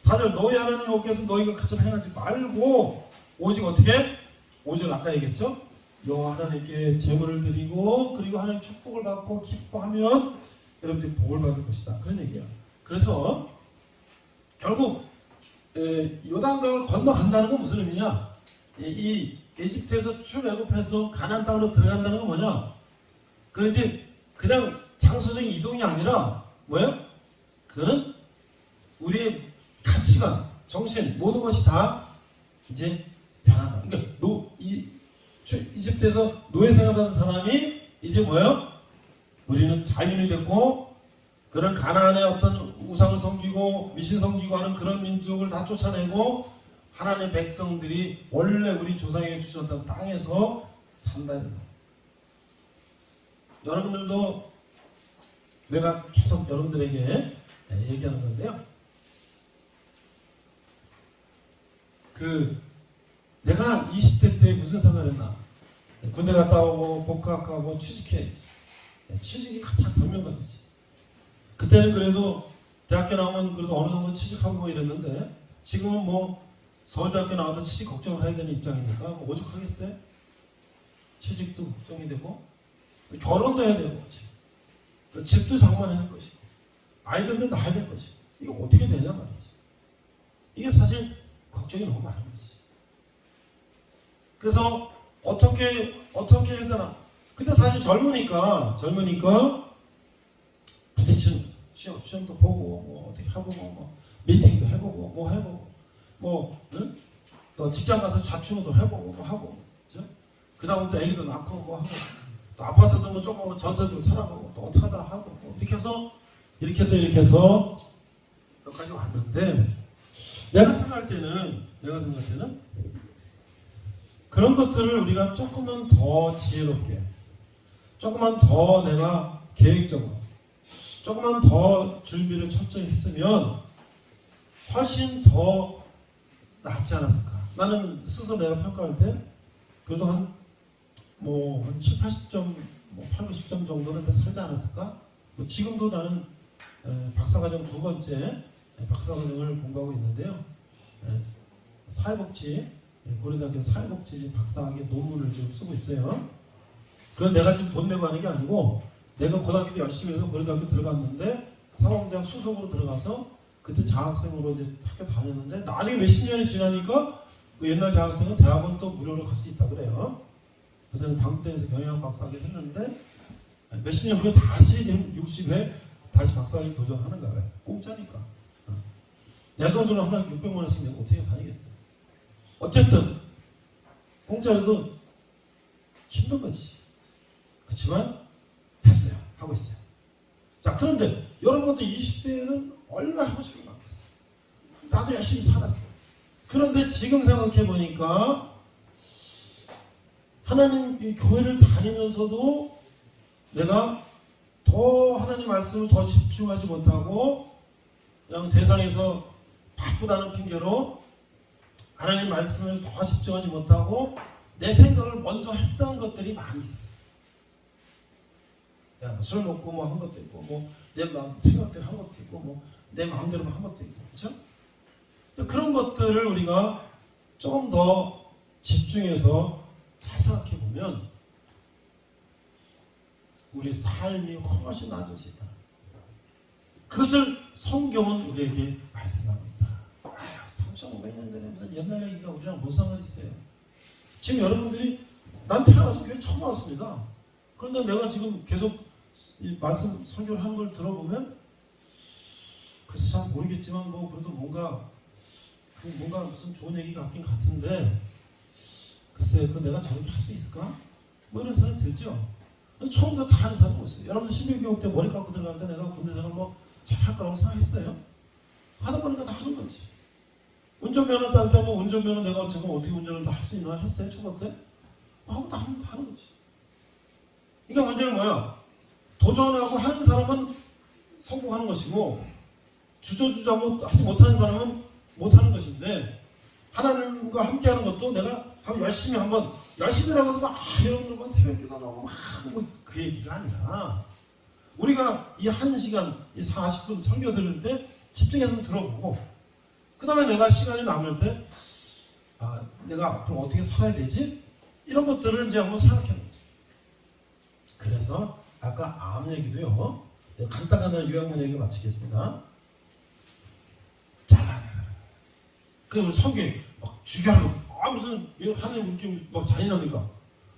4절, 너희 하나님 여호와께서 너희가 그처럼 행하지 말고 오직 어떻게? 5절 아까 얘기했죠? 여호와 하나님께 제물을 드리고 그리고 하나님 축복을 받고 기뻐하면 여러분들이 복을 받을 것이다. 그런 얘기야. 그래서 결국 요단강을 건너간다는 건 무슨 의미냐? 이 에집트에서 출애굽해서 가나안 땅으로 들어간다는 건 뭐냐? 그런데 그냥 장소적인 이동이 아니라 뭐예요? 그거는 우리의 가치관, 정신, 모든 것이 다 이제 변한다. 그러니까 이집트에서 노예 생활하는 사람이 이제 뭐예요? 우리는 자연이 됐고 그런 가나안의 어떤 우상을 섬기고 미신 섬기고 하는 그런 민족을 다 쫓아내고 하나님의 백성들이 원래 우리 조상에게 주셨던 땅에서 산다는 거예요. 여러분들도 내가 계속 여러분들에게 얘기하는 건데요. 내가 20대 때 무슨 생각을 했나? 군대 갔다 오고 복학하고 취직해야지. 취직이 가장 변명감이지. 그때는 그래도 대학교 나오면 그래도 어느 정도 취직하고 뭐 이랬는데 지금은 뭐 서울대학교 나와도 취직 걱정을 해야 되는 입장이니까 뭐 오죽하겠어요? 취직도 걱정이 되고 결혼도 해야 되는 거지. 집도 장만해야 할 것이고 아이들도 낳아야 될 것이고 이거 어떻게 되냐 말이지. 이게 사실 걱정이 너무 많은 거지. 그래서 어떻게 해야 되나. 근데 사실 젊으니까 부딪히는 시험도 보고 뭐 어떻게 해보고 뭐 미팅도 해보고 뭐 해보고 뭐 응? 또 직장 가서 자충우도 해보고 뭐 하고 그죠? 그 다음 또 애기도 낳고 뭐 하고 또 아파트도 뭐 조금 전세도 살아보고 또 어떻게 하다 하고 뭐 이렇게 해서 여기까지 왔는데 내가 생각할 때는 그런 것들을 우리가 조금만 더 지혜롭게 조금만 더 내가 계획적으로 조금만 더 준비를 철저히 했으면 훨씬 더 낫지 않았을까. 나는 스스로 내가 평가할 때 그래도 한 7, 80점, 8, 90점 정도는 더 살지 않았을까. 지금도 나는 박사과정 2번째 박사과정을 공부하고 있는데요. 사회복지, 고려대학교 사회복지 박사학위 논문을 지금 쓰고 있어요. 그건 내가 지금 돈 내고 하는 게 아니고 내가 고등학교 때 열심히 해서 고려대학교 들어갔는데 사범대학 수석으로 들어가서 그때 장학생으로 이제 학교 다녔는데 나중에 몇십 년이 지나니까 그 옛날 장학생은 대학원 또 무료로 갈 수 있다 그래요. 그래서 당국대에서 경영학 박사학위를 했는데 몇십 년 후에 다시 이제 60회 다시 박사학위 도전하는 거예요. 공짜니까. 내 돈으로 하나 600만 원씩 내고 어떻게 다니겠어요. 어쨌든 공짜로도 힘든 것이. 그렇지만 했어요. 하고 있어요. 자, 그런데 여러분들 20대에는 얼마나 하고 싶은 게 많겠어요. 나도 열심히 살았어요. 그런데 지금 생각해 보니까 하나님 이 교회를 다니면서도 내가 더 하나님 말씀을 더 집중하지 못하고 그냥 세상에서 바쁘다는 핑계로 하나님 말씀을 더 집중하지 못하고 내 생각을 먼저 했던 것들이 많이 있었어요. 내가 술 먹고 뭐 한 것도 있고 뭐 내 생각대로 한 것도 있고 뭐 내 마음대로만 한 것도 있고 그렇죠? 그런 것들을 우리가 조금 더 집중해서 잘 생각해 보면 우리 삶이 훨씬 나아질 수 있다. 그것을 성경은 우리에게 말씀하고 있다. 3,500년 전에 옛날 얘기가 우리랑 뭔 상관이 있어요? 지금 여러분들이 난 태어나서 교회 처음 왔습니다. 그런데 내가 지금 계속 이 말씀 설교를 하는 걸 들어보면 글쎄 잘 모르겠지만 뭐 그래도 뭔가 무슨 좋은 얘기 같긴 같은데 글쎄 그 내가 저렇게 할 수 있을까? 뭐 이런 생각이 들죠. 처음부터 다 하는 사람이 없어요. 여러분들 신비교육 때 머리 감고 들어가는데 내가 군대 생활 뭐 잘할 거라고 생각했어요. 하다 보니까 다 하는 거지. 운전면허 딸 때 뭐 운전면허 내가 지금 어떻게 운전을 다 할 수 있나 했어요 초반 때? 하고 다 하는 거지. 그러니까 문제는 뭐야? 도전하고 하는 사람은 성공하는 것이고 주저주저하고 하지 못하는 사람은 못하는 것인데 하나님과 함께하는 것도 내가 열심히 열심히라고 막 여러분들 막 새벽기도 나오고 그 얘기가 아니야. 우리가 이 1시간, 이 40분 설교 들을 때 집중해서 들어보고 그 다음에 내가 시간이 남을 때 내가 앞으로 어떻게 살아야 되지? 이런 것들을 이제 한번 생각해 보죠. 그래서 아까 암 얘기도요. 내가 간단한 요약만 얘기 마치겠습니다. 잘라내라. 그래서 우리 성경에 막 죽여라. 무슨 하나님 느낌 막 잔인합니까?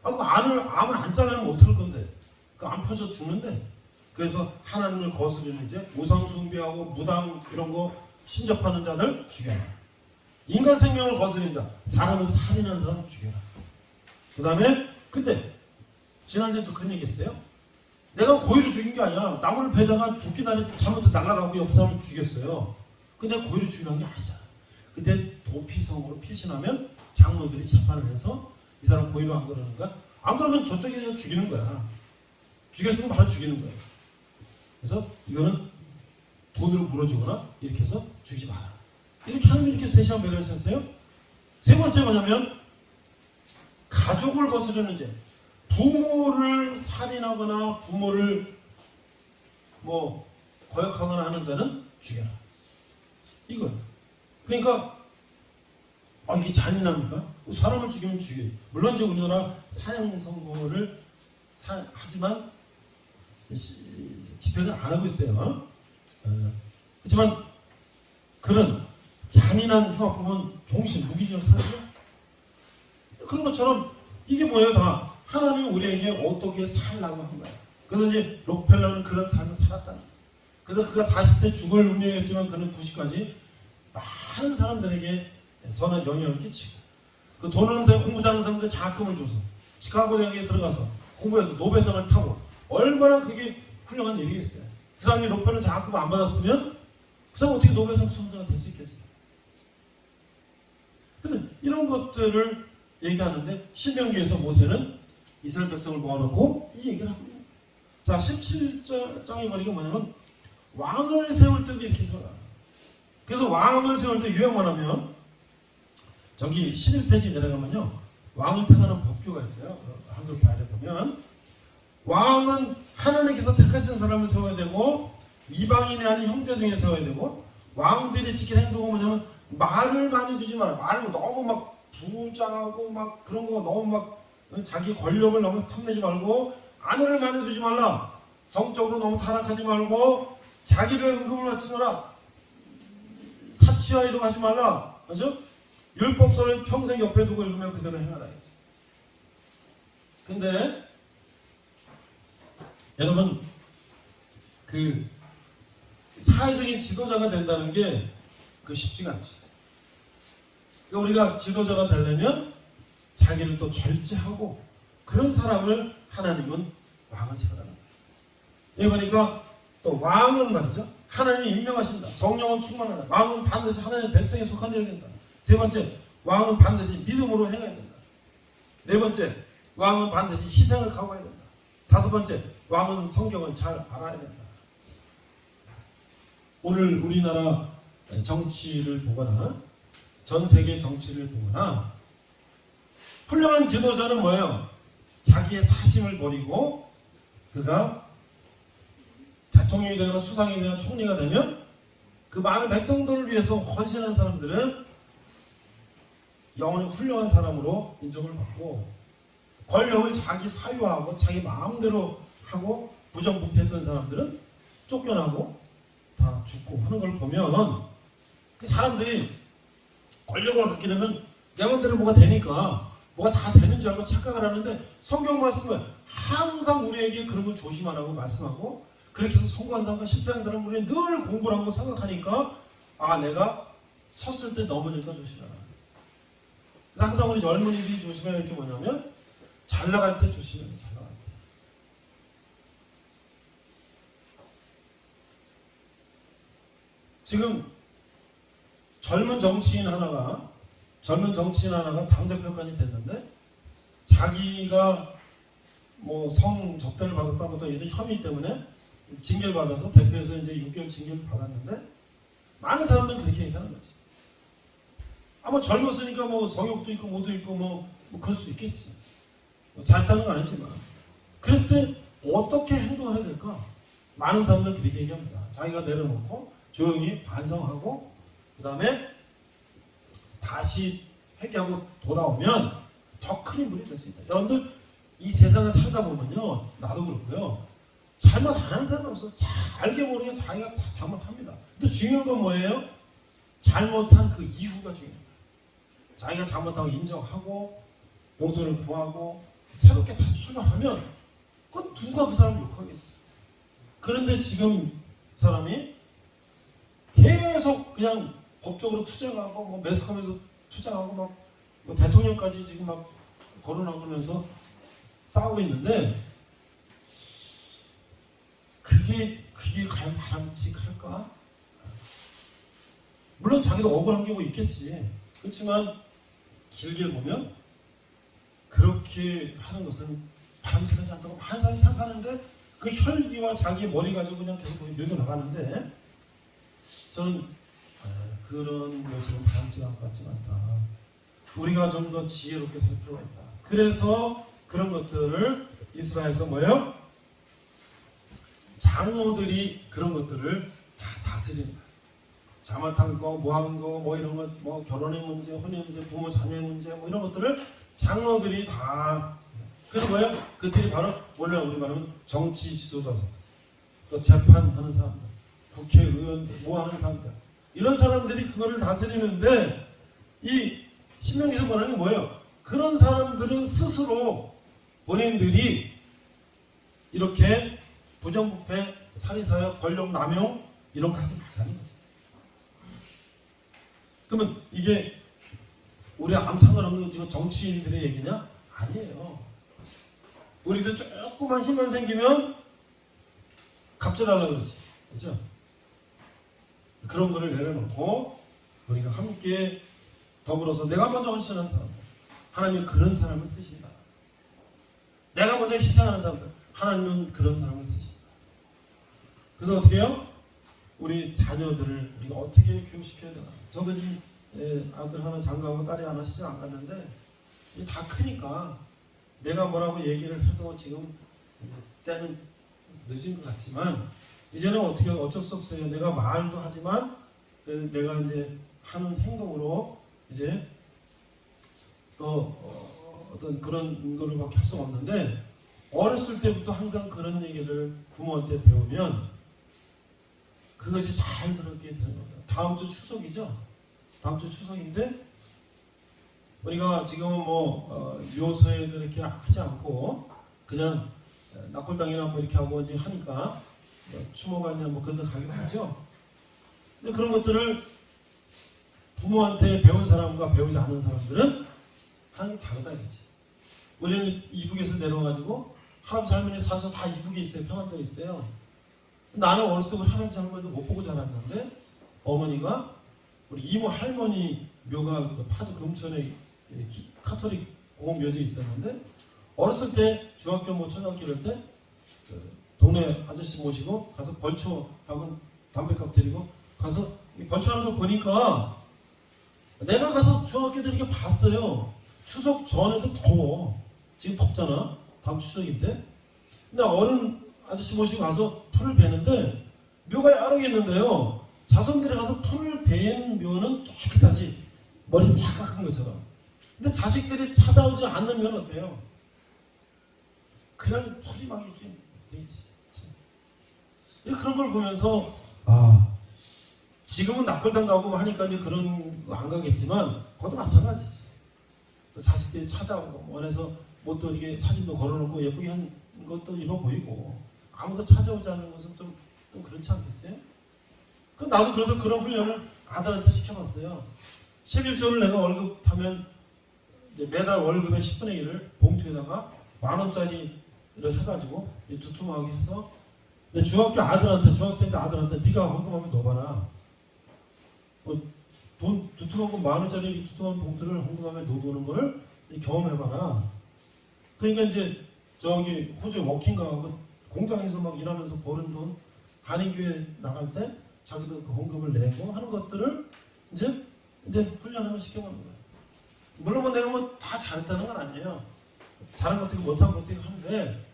그럼 암을 안 잘라내면 어떡할 건데? 그 안 퍼져 죽는데. 그래서 하나님을 거스르는 이제 우상 숭배하고 무당 이런 거 신접하는 자들 죽여라. 인간 생명을 거스르는 자, 사람을 살인하는 사람 죽여라. 그 다음에 근데 지난주에도 그런 얘기했어요. 내가 고의로 죽인 게 아니야. 나무를 베다가 도끼날이 잘못 날아가고 옆 사람을 죽였어요. 근데 고의로 죽이는 게 아니잖아. 그때 도피성으로 피신하면 장로들이 재판을 해서 이 사람 고의로 안 그러는가? 안 그러면 저쪽에 그냥 죽이는 거야. 죽였으면 바로 죽이는 거야. 그래서 이거는 돈으로 물어주거나 이렇게 해서 죽이지 마라. 이렇게 하나님이 이렇게 세시한 배려를 하셨어요. 세 번째 뭐냐면 가족을 거스르는 죄. 부모를 살인하거나 부모를 거역하거나 하는 자는 죽여라. 이거예요. 그러니까 이게 잔인합니까? 사람을 죽이면 죽여요. 물론 이제 우리나라 사형 선고를 하지만 집행을 안 하고 있어요. 그렇지만 그런 잔인한 흉악범은 종신, 무기징역 살죠. 그런 것처럼 이게 뭐예요? 다 하나님이 우리에게 어떻게 살라고 한 거야. 그래서 이제 록펠러는 그런 삶을 살았다는 거예요. 그래서 그가 40대 죽을 운명이었지만 그는 90까지 많은 사람들에게 선한 영향을 끼치고 그 돈 없는 사람, 공부 잘하는 사람들 장학금을 줘서 시카고 대학에 들어가서 공부해서 노벨상을 타고 얼마나 그게 훌륭한 일이겠어요. 그 사람이 록펠러 장학금 안 받았으면 그 사람 어떻게 노벨상 수상자가 될 수 있겠어요. 그래서 이런 것들을 얘기하는데 신명기에서 모세는 이스라엘 백성을 모아놓고 이 얘기를 하고 있는 거예요. 자, 17장에 보니까 뭐냐면 왕을 세울 때도 이렇게 세워라. 그래서 왕을 세울 때 요약만 하면 저기 11페이지 내려가면요. 왕을 택하는 법규가 있어요. 한글판에 보면 왕은 하나님께서 택하신 사람을 세워야 되고 이방인이 아닌 형제 중에 세워야 되고 왕들이 지킬 행동은 뭐냐면 말을 많이 두지 마라. 말을 너무 막 부장하고 막 그런 거 너무 막 자기 권력을 너무 탐내지 말고 아내를 많이 두지 말라. 성적으로 너무 타락하지 말고 자기를 은금을 바치지 마라. 사치와 이런 거 하지 말라. 그죠? 율법서를 평생 옆에 두고 읽으면 그대로 행하라. 근데 여러분 그 사회적인 지도자가 된다는 게 쉽지가 않죠. 우리가 지도자가 되려면 자기를 또 절제하고 그런 사람을 하나님은 왕을 세우라는 거예요. 여기 보니까 또 왕은 말이죠. 하나님이 임명하신다. 성령은 충만하다. 왕은 반드시 하나님의 백성에 속한 되어야 된다. 세 번째, 왕은 반드시 믿음으로 행해야 된다. 네 번째, 왕은 반드시 희생을 각오해야 된다. 다섯 번째, 왕은 성경을 잘 알아야 된다. 오늘 우리나라 정치를 보거나 전 세계 정치를 보거나 훌륭한 지도자는 뭐예요? 자기의 사심을 버리고 그가 대통령이 되거나 수상이 되거나 총리가 되면 그 많은 백성들을 위해서 헌신한 사람들은 영원히 훌륭한 사람으로 인정을 받고 권력을 자기 사유하고 자기 마음대로 하고 부정부패했던 사람들은 쫓겨나고 다 죽고 하는 걸 보면 그 사람들이 권력을 갖게 되면 내 맘대로 뭐가 되니까 뭐가 다 되는 줄 알고 착각을 하는데 성경 말씀은 항상 우리에게 그런 걸 조심하라고 말씀하고 그렇게 해서 성공한 사람과 실패한 사람은 우리는 늘 공부를 하고 생각하니까 내가 섰을 때 넘어질까 조심하라. 항상 우리 젊은이들이 조심해야 할 게 뭐냐면 잘 나갈 때 조심해야 돼. 잘 나갈 때. 지금 젊은 정치인 하나가 당대표까지 됐는데 자기가 성 접대를 받았다부터 이런 혐의 때문에 징계를 받아서 대표에서 이제 6개월 징계를 받았는데 많은 사람들은 그렇게 얘기하는 거지. 아마 젊었으니까 뭐 성욕도 있고 뭐도 있고 뭐 그럴 수도 있겠지. 뭐 잘했다는 건 아니지만 그랬을 때 어떻게 행동을 해야 될까? 많은 사람들은 그렇게 얘기합니다. 자기가 내려놓고 조용히 반성하고 그 다음에 다시 회개하고 돌아오면 더 큰 인물이 될 수 있다. 여러분들 이 세상을 살다 보면요, 나도 그렇고요, 잘못 안 하는 사람 없어서 알게 모르게 자기가 다 잘못합니다. 근데 중요한 건 뭐예요? 잘못한 그 이후가 중요합니다. 자기가 잘못하고 인정하고 용서를 구하고 새롭게 다시 출발하면 그건 누가 그 사람을 욕하겠어요. 그런데 지금 사람이 계속 그냥 법적으로 투쟁하고 뭐 매스컴에서 투쟁하고 막 뭐 대통령까지 지금 막 거론하면서 싸우고 있는데 그게 과연 바람직할까? 물론 자기도 억울한 게 뭐 있겠지. 그렇지만 길게 보면 그렇게 하는 것은 바람직하지 않다고 많은 사람이 생각하는데 그 혈기와 자기의 머리 가지고 그냥 계속 밀고 나가는데 저는 그런 모습은 바람직한 것 같지 않다. 우리가 좀 더 지혜롭게 살 필요가 있다. 그래서 그런 것들을 이스라엘에서 뭐예요? 장로들이 그런 것들을 다 다스린다. 잘못한 거, 뭐한 거, 뭐 이런 것, 뭐 결혼의 문제, 혼인 문제, 부모 자녀의 문제, 뭐 이런 것들을 장로들이 다. 그래서 뭐예요? 그들이 바로 오늘 우리 말하면 정치 지도자들, 또 재판하는 사람들, 국회의원들, 뭐 하는 사람들, 이런 사람들이 그거를 다스리는데 이 신명기에서 말하는 게 뭐예요? 그런 사람들은 스스로 본인들이 이렇게 부정부패, 살인사역, 권력 남용 이런 거 하지 말라는 거죠. 그러면 이게 우리 아무 상관없는 지금 정치인들의 얘기냐? 아니에요. 우리도 조금만 힘만 생기면 갑질하려고 그러지. 그렇죠? 그런 거를 내려놓고 우리가 함께 더불어서 내가 먼저 헌신하는 사람들, 하나님은 그런 사람을 쓰신다. 내가 먼저 희생하는 사람들, 하나님은 그런 사람을 쓰신다. 그래서 어떻게 해요? 우리 자녀들을 우리가 어떻게 교육시켜야 되나. 저도 지금 아들 하나 장가하고 딸이 하나 시집 안 갔는데 다 크니까 내가 뭐라고 얘기를 해도 지금 때는 늦은 것 같지만 이제는 어떻게 어쩔 수 없어요. 내가 말도 하지만 내가 이제 하는 행동으로 이제 또 어떤 그런 거를 막 할 수가 없는데 어렸을 때부터 항상 그런 얘기를 부모한테 배우면 그것이 자연스럽게 되는 겁니다. 다음 주 추석이죠? 다음 주 추석인데 우리가 지금은 뭐 묘소에 그렇게 하지 않고 그냥 낙골당이나 뭐 이렇게 하고 이제 하니까 추모관이나 뭐 그런 데 가기도 하죠. 근데 그런 것들을 부모한테 배운 사람과 배우지 않은 사람들은 하는 게 다르다 이거지. 우리는 이북에서 내려와가지고 할아버지 할머니 사서 다 이북에 있어요. 평안도에 있어요. 나는 어렸을 때 우리 할아버지 할머니도 못 보고 자랐는데 어머니가 우리 이모 할머니 묘가 파주 금천에 카톨릭 공묘지에 있었는데 어렸을 때 중학교 뭐 초등학교 이럴 때 동네 아저씨 모시고 가서 벌초하고 담배값 드리고 가서 벌초하는 걸 보니까 내가 가서 중학교 때 이렇게 봤어요. 추석 전에도 더워. 지금 덥잖아. 다음 추석인데. 근데 어른 아저씨 모시고 가서 풀을 베는데 묘가 여러 개 있는데요. 자손들이 가서 풀을 베는 묘는 깨끗하지. 머리 싹 깎은 것처럼. 근데 자식들이 찾아오지 않는 묘는 어때요? 그냥 풀이 막 이렇게 되지. 그런 걸 보면서 지금은 낙골당 가고 하니까 이제 그런 거 안 가겠지만 그것도 마찬가지지. 자식들이 찾아오고 원해서 뭐 또 이게 사진도 걸어놓고 예쁘게 한 것도 입어 보이고 아무도 찾아오지 않는 것은 좀 그렇지 않겠어요? 나도 그래서 그런 훈련을 아들한테 시켜봤어요. 11조를 내가 월급 타면 이제 매달 월급의 10분의 1을 봉투에다가 10,000원짜리를 해가지고 두툼하게 해서 중학교 아들한테 중학생 때 아들한테 네가 헌금하면 넣어봐라. 돈 두툼한 거 10,000원짜리 두툼한 봉투를 헌금하면 넣어보는 거를 경험해봐라. 그러니까 이제 저기 호주에 워킹 가고 공장에서 막 일하면서 버는 돈 한인교회 나갈 때 자기도 그 헌금을 내고 하는 것들을 이제 훈련을 시켜보는 거예요. 물론 뭐 내가 뭐 다 잘했다는 건 아니에요. 잘한 것도 있고 못한 것도 있고 하는데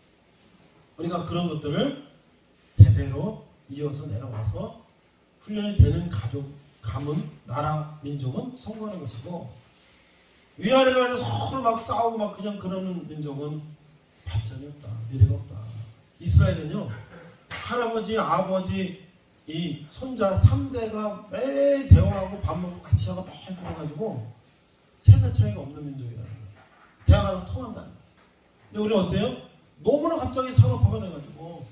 우리가 그런 것들을 대대로 이어서 내려와서 훈련이 되는 가족, 가문, 나라, 민족은 성공하는 것이고 위아래가 아니라 서로 막 싸우고 막 그냥 그러는 민족은 발전이 없다. 미래가 없다. 이스라엘은요. 할아버지, 아버지, 이 손자 3대가 매일 대화하고 밥 먹고 같이 하고 매일 그래가지고 세대 차이가 없는 민족이라는 거예요. 대화가 통한다는 거예요. 근데 우리 어때요? 너무나 갑자기 산업화가 돼가지고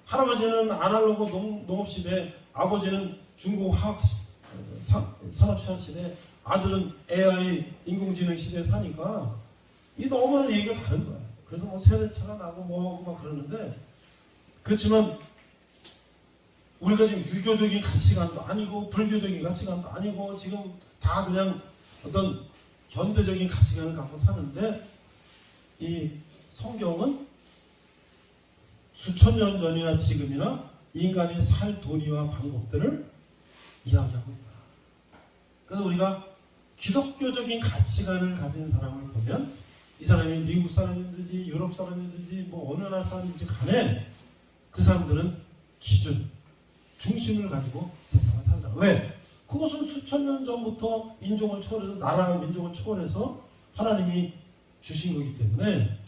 할아버지는 아날로그 농업시대, 아버지는 중국 화학 산업시대 시대, 아들은 AI 인공지능 시대에 사니까 이 너무나 얘기가 다른 거예요. 그래서 뭐 세대차가 나고 뭐하고 막 그러는데 그렇지만 우리가 지금 유교적인 가치관도 아니고 불교적인 가치관도 아니고 지금 다 그냥 어떤 현대적인 가치관을 갖고 사는데 이 성경은 수천 년 전이나 지금이나 인간이 살 도리와 방법들을 이야기하고 있다. 그래서 우리가 기독교적인 가치관을 가진 사람을 보면 이 사람이 미국 사람이든지 유럽 사람이든지 뭐 어느 나라 사람인지 간에 그 사람들은 기준, 중심을 가지고 세상을 살다. 왜? 그것은 수천 년 전부터 인종을 초월해서 나라 민족을 초월해서 하나님이 주신 거기 때문에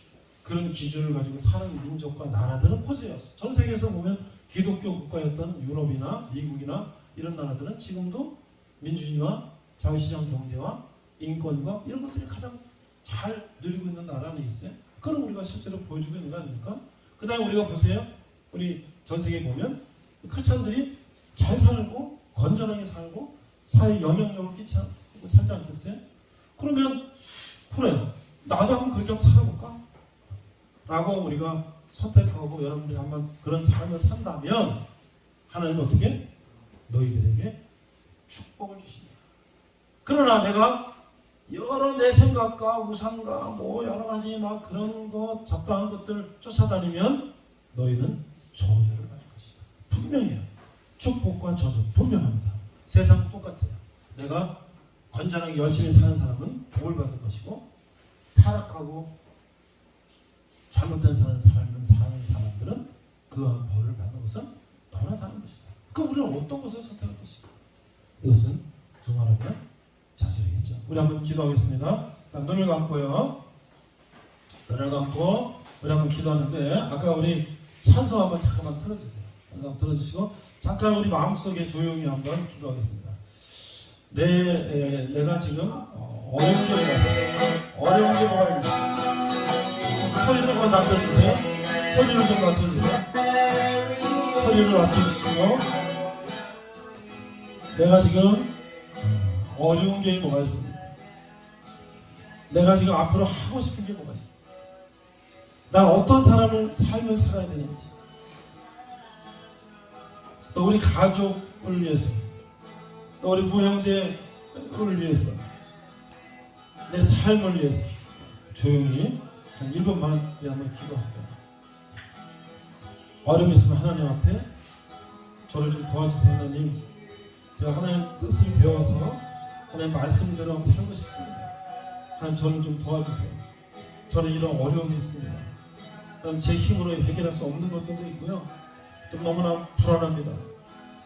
그런 기준을 가지고 사는 민족과 나라들은 포재였어. 전 세계에서 보면 기독교 국가였던 유럽이나 미국이나 이런 나라들은 지금도 민주주의와 자유시장 경제와 인권과 이런 것들이 가장 잘 누리고 있는 나라 아니겠어요? 그건 우리가 실제로 보여주고 있는 거 아닙니까? 그 다음에 우리가 보세요. 우리 전 세계에 보면 크리스찬들이 잘 살고 건전하게 살고 사회에 영향력을 끼치고 살지 않겠어요? 그러면 그래 나도 한번 그렇게 한번 살아볼까? 라고 우리가 선택하고 여러분들이 한번 그런 삶을 산다면 하나님은 어떻게? 너희들에게 축복을 주십니다. 그러나 내가 여러 내 생각과 우상과 뭐 여러 가지 막 그런 것 잡다한 것들을 쫓아다니면 너희는 저주를 받을 것이다. 분명해요. 축복과 저주 분명합니다. 세상은 똑같아요. 내가 건전하게 열심히 사는 사람은 복을 받을 것이고 타락하고 잘못된 삶을 사는 사람들은 그한 벌을 받는 것은 너무나 다른 것이다. 그럼 우리는 어떤 것을 선택할 것인가? 이것은 두말하면 자절이겠죠. 우리 한번 기도하겠습니다. 자, 눈을 감고요. 눈을 감고 우리 한번 기도하는데 아까 우리 찬송 한번 잠깐만 틀어주세요. 한번 틀어주시고 잠깐 우리 마음속에 조용히 한번 기도하겠습니다. 내가 지금 어려운 게 뭐가 있어요? 어려운 게 뭐가 있나? 소리 조금만 낮춰주세요. 소리를 좀 낮춰주세요. 소리를 낮춰주시고 내가 지금 어려운 게 뭐가 있습니까? 내가 지금 앞으로 하고 싶은 게 뭐가 있습니까? 난 어떤 삶을 살아야 되는지 또 우리 가족을 위해서 또 우리 부형제를 위해서 내 삶을 위해서 조용히 한 1분만 우리 한번 기도할게요. 어려움이 있으면 하나님 앞에 저를 좀 도와주세요. 하나님 제가 하나님 뜻을 배워서 하나님 말씀대로 살고 싶습니다. 하나님 저를 좀 도와주세요. 저는 이런 어려움이 있습니다. 하나님 제 힘으로 해결할 수 없는 것들도 있고요. 좀 너무나 불안합니다.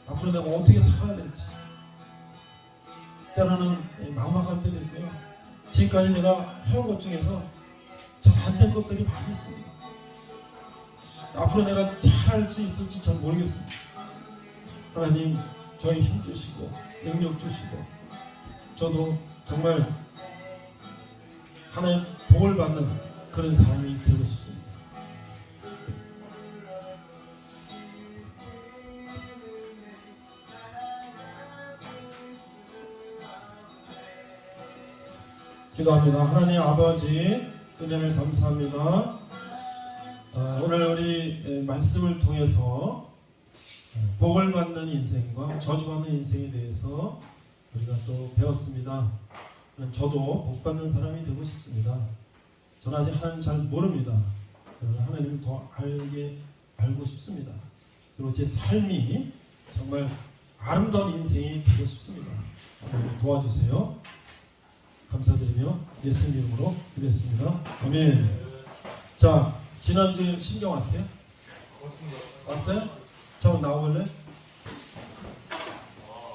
앞으로 내가 어떻게 살아야 될지 때로는 막막할 때도 있고요. 지금까지 내가 해온 것 중에서 잘 안 된 것들이 많이 있습니다. 앞으로 내가 잘할 수 있을지 잘 모르겠습니다. 하나님 저희 힘 주시고 능력 주시고 저도 정말 하나님 복을 받는 그런 사람이 되고 싶습니다. 기도합니다. 하나님 아버지 은혜를 감사합니다. 오늘 우리 말씀을 통해서 복을 받는 인생과 저주받는 인생에 대해서 우리가 또 배웠습니다. 저도 복 받는 사람이 되고 싶습니다. 저는 아직 하나님 잘 모릅니다. 하나님을 더 알게 알고 싶습니다. 그리고 제 삶이 정말 아름다운 인생이 되고 싶습니다. 도와주세요. 감사드리며 예수님 이름으로 기도했습니다. 아멘. 자, 지난주에 신경 왔어요? 왔어요? 저 나오길래?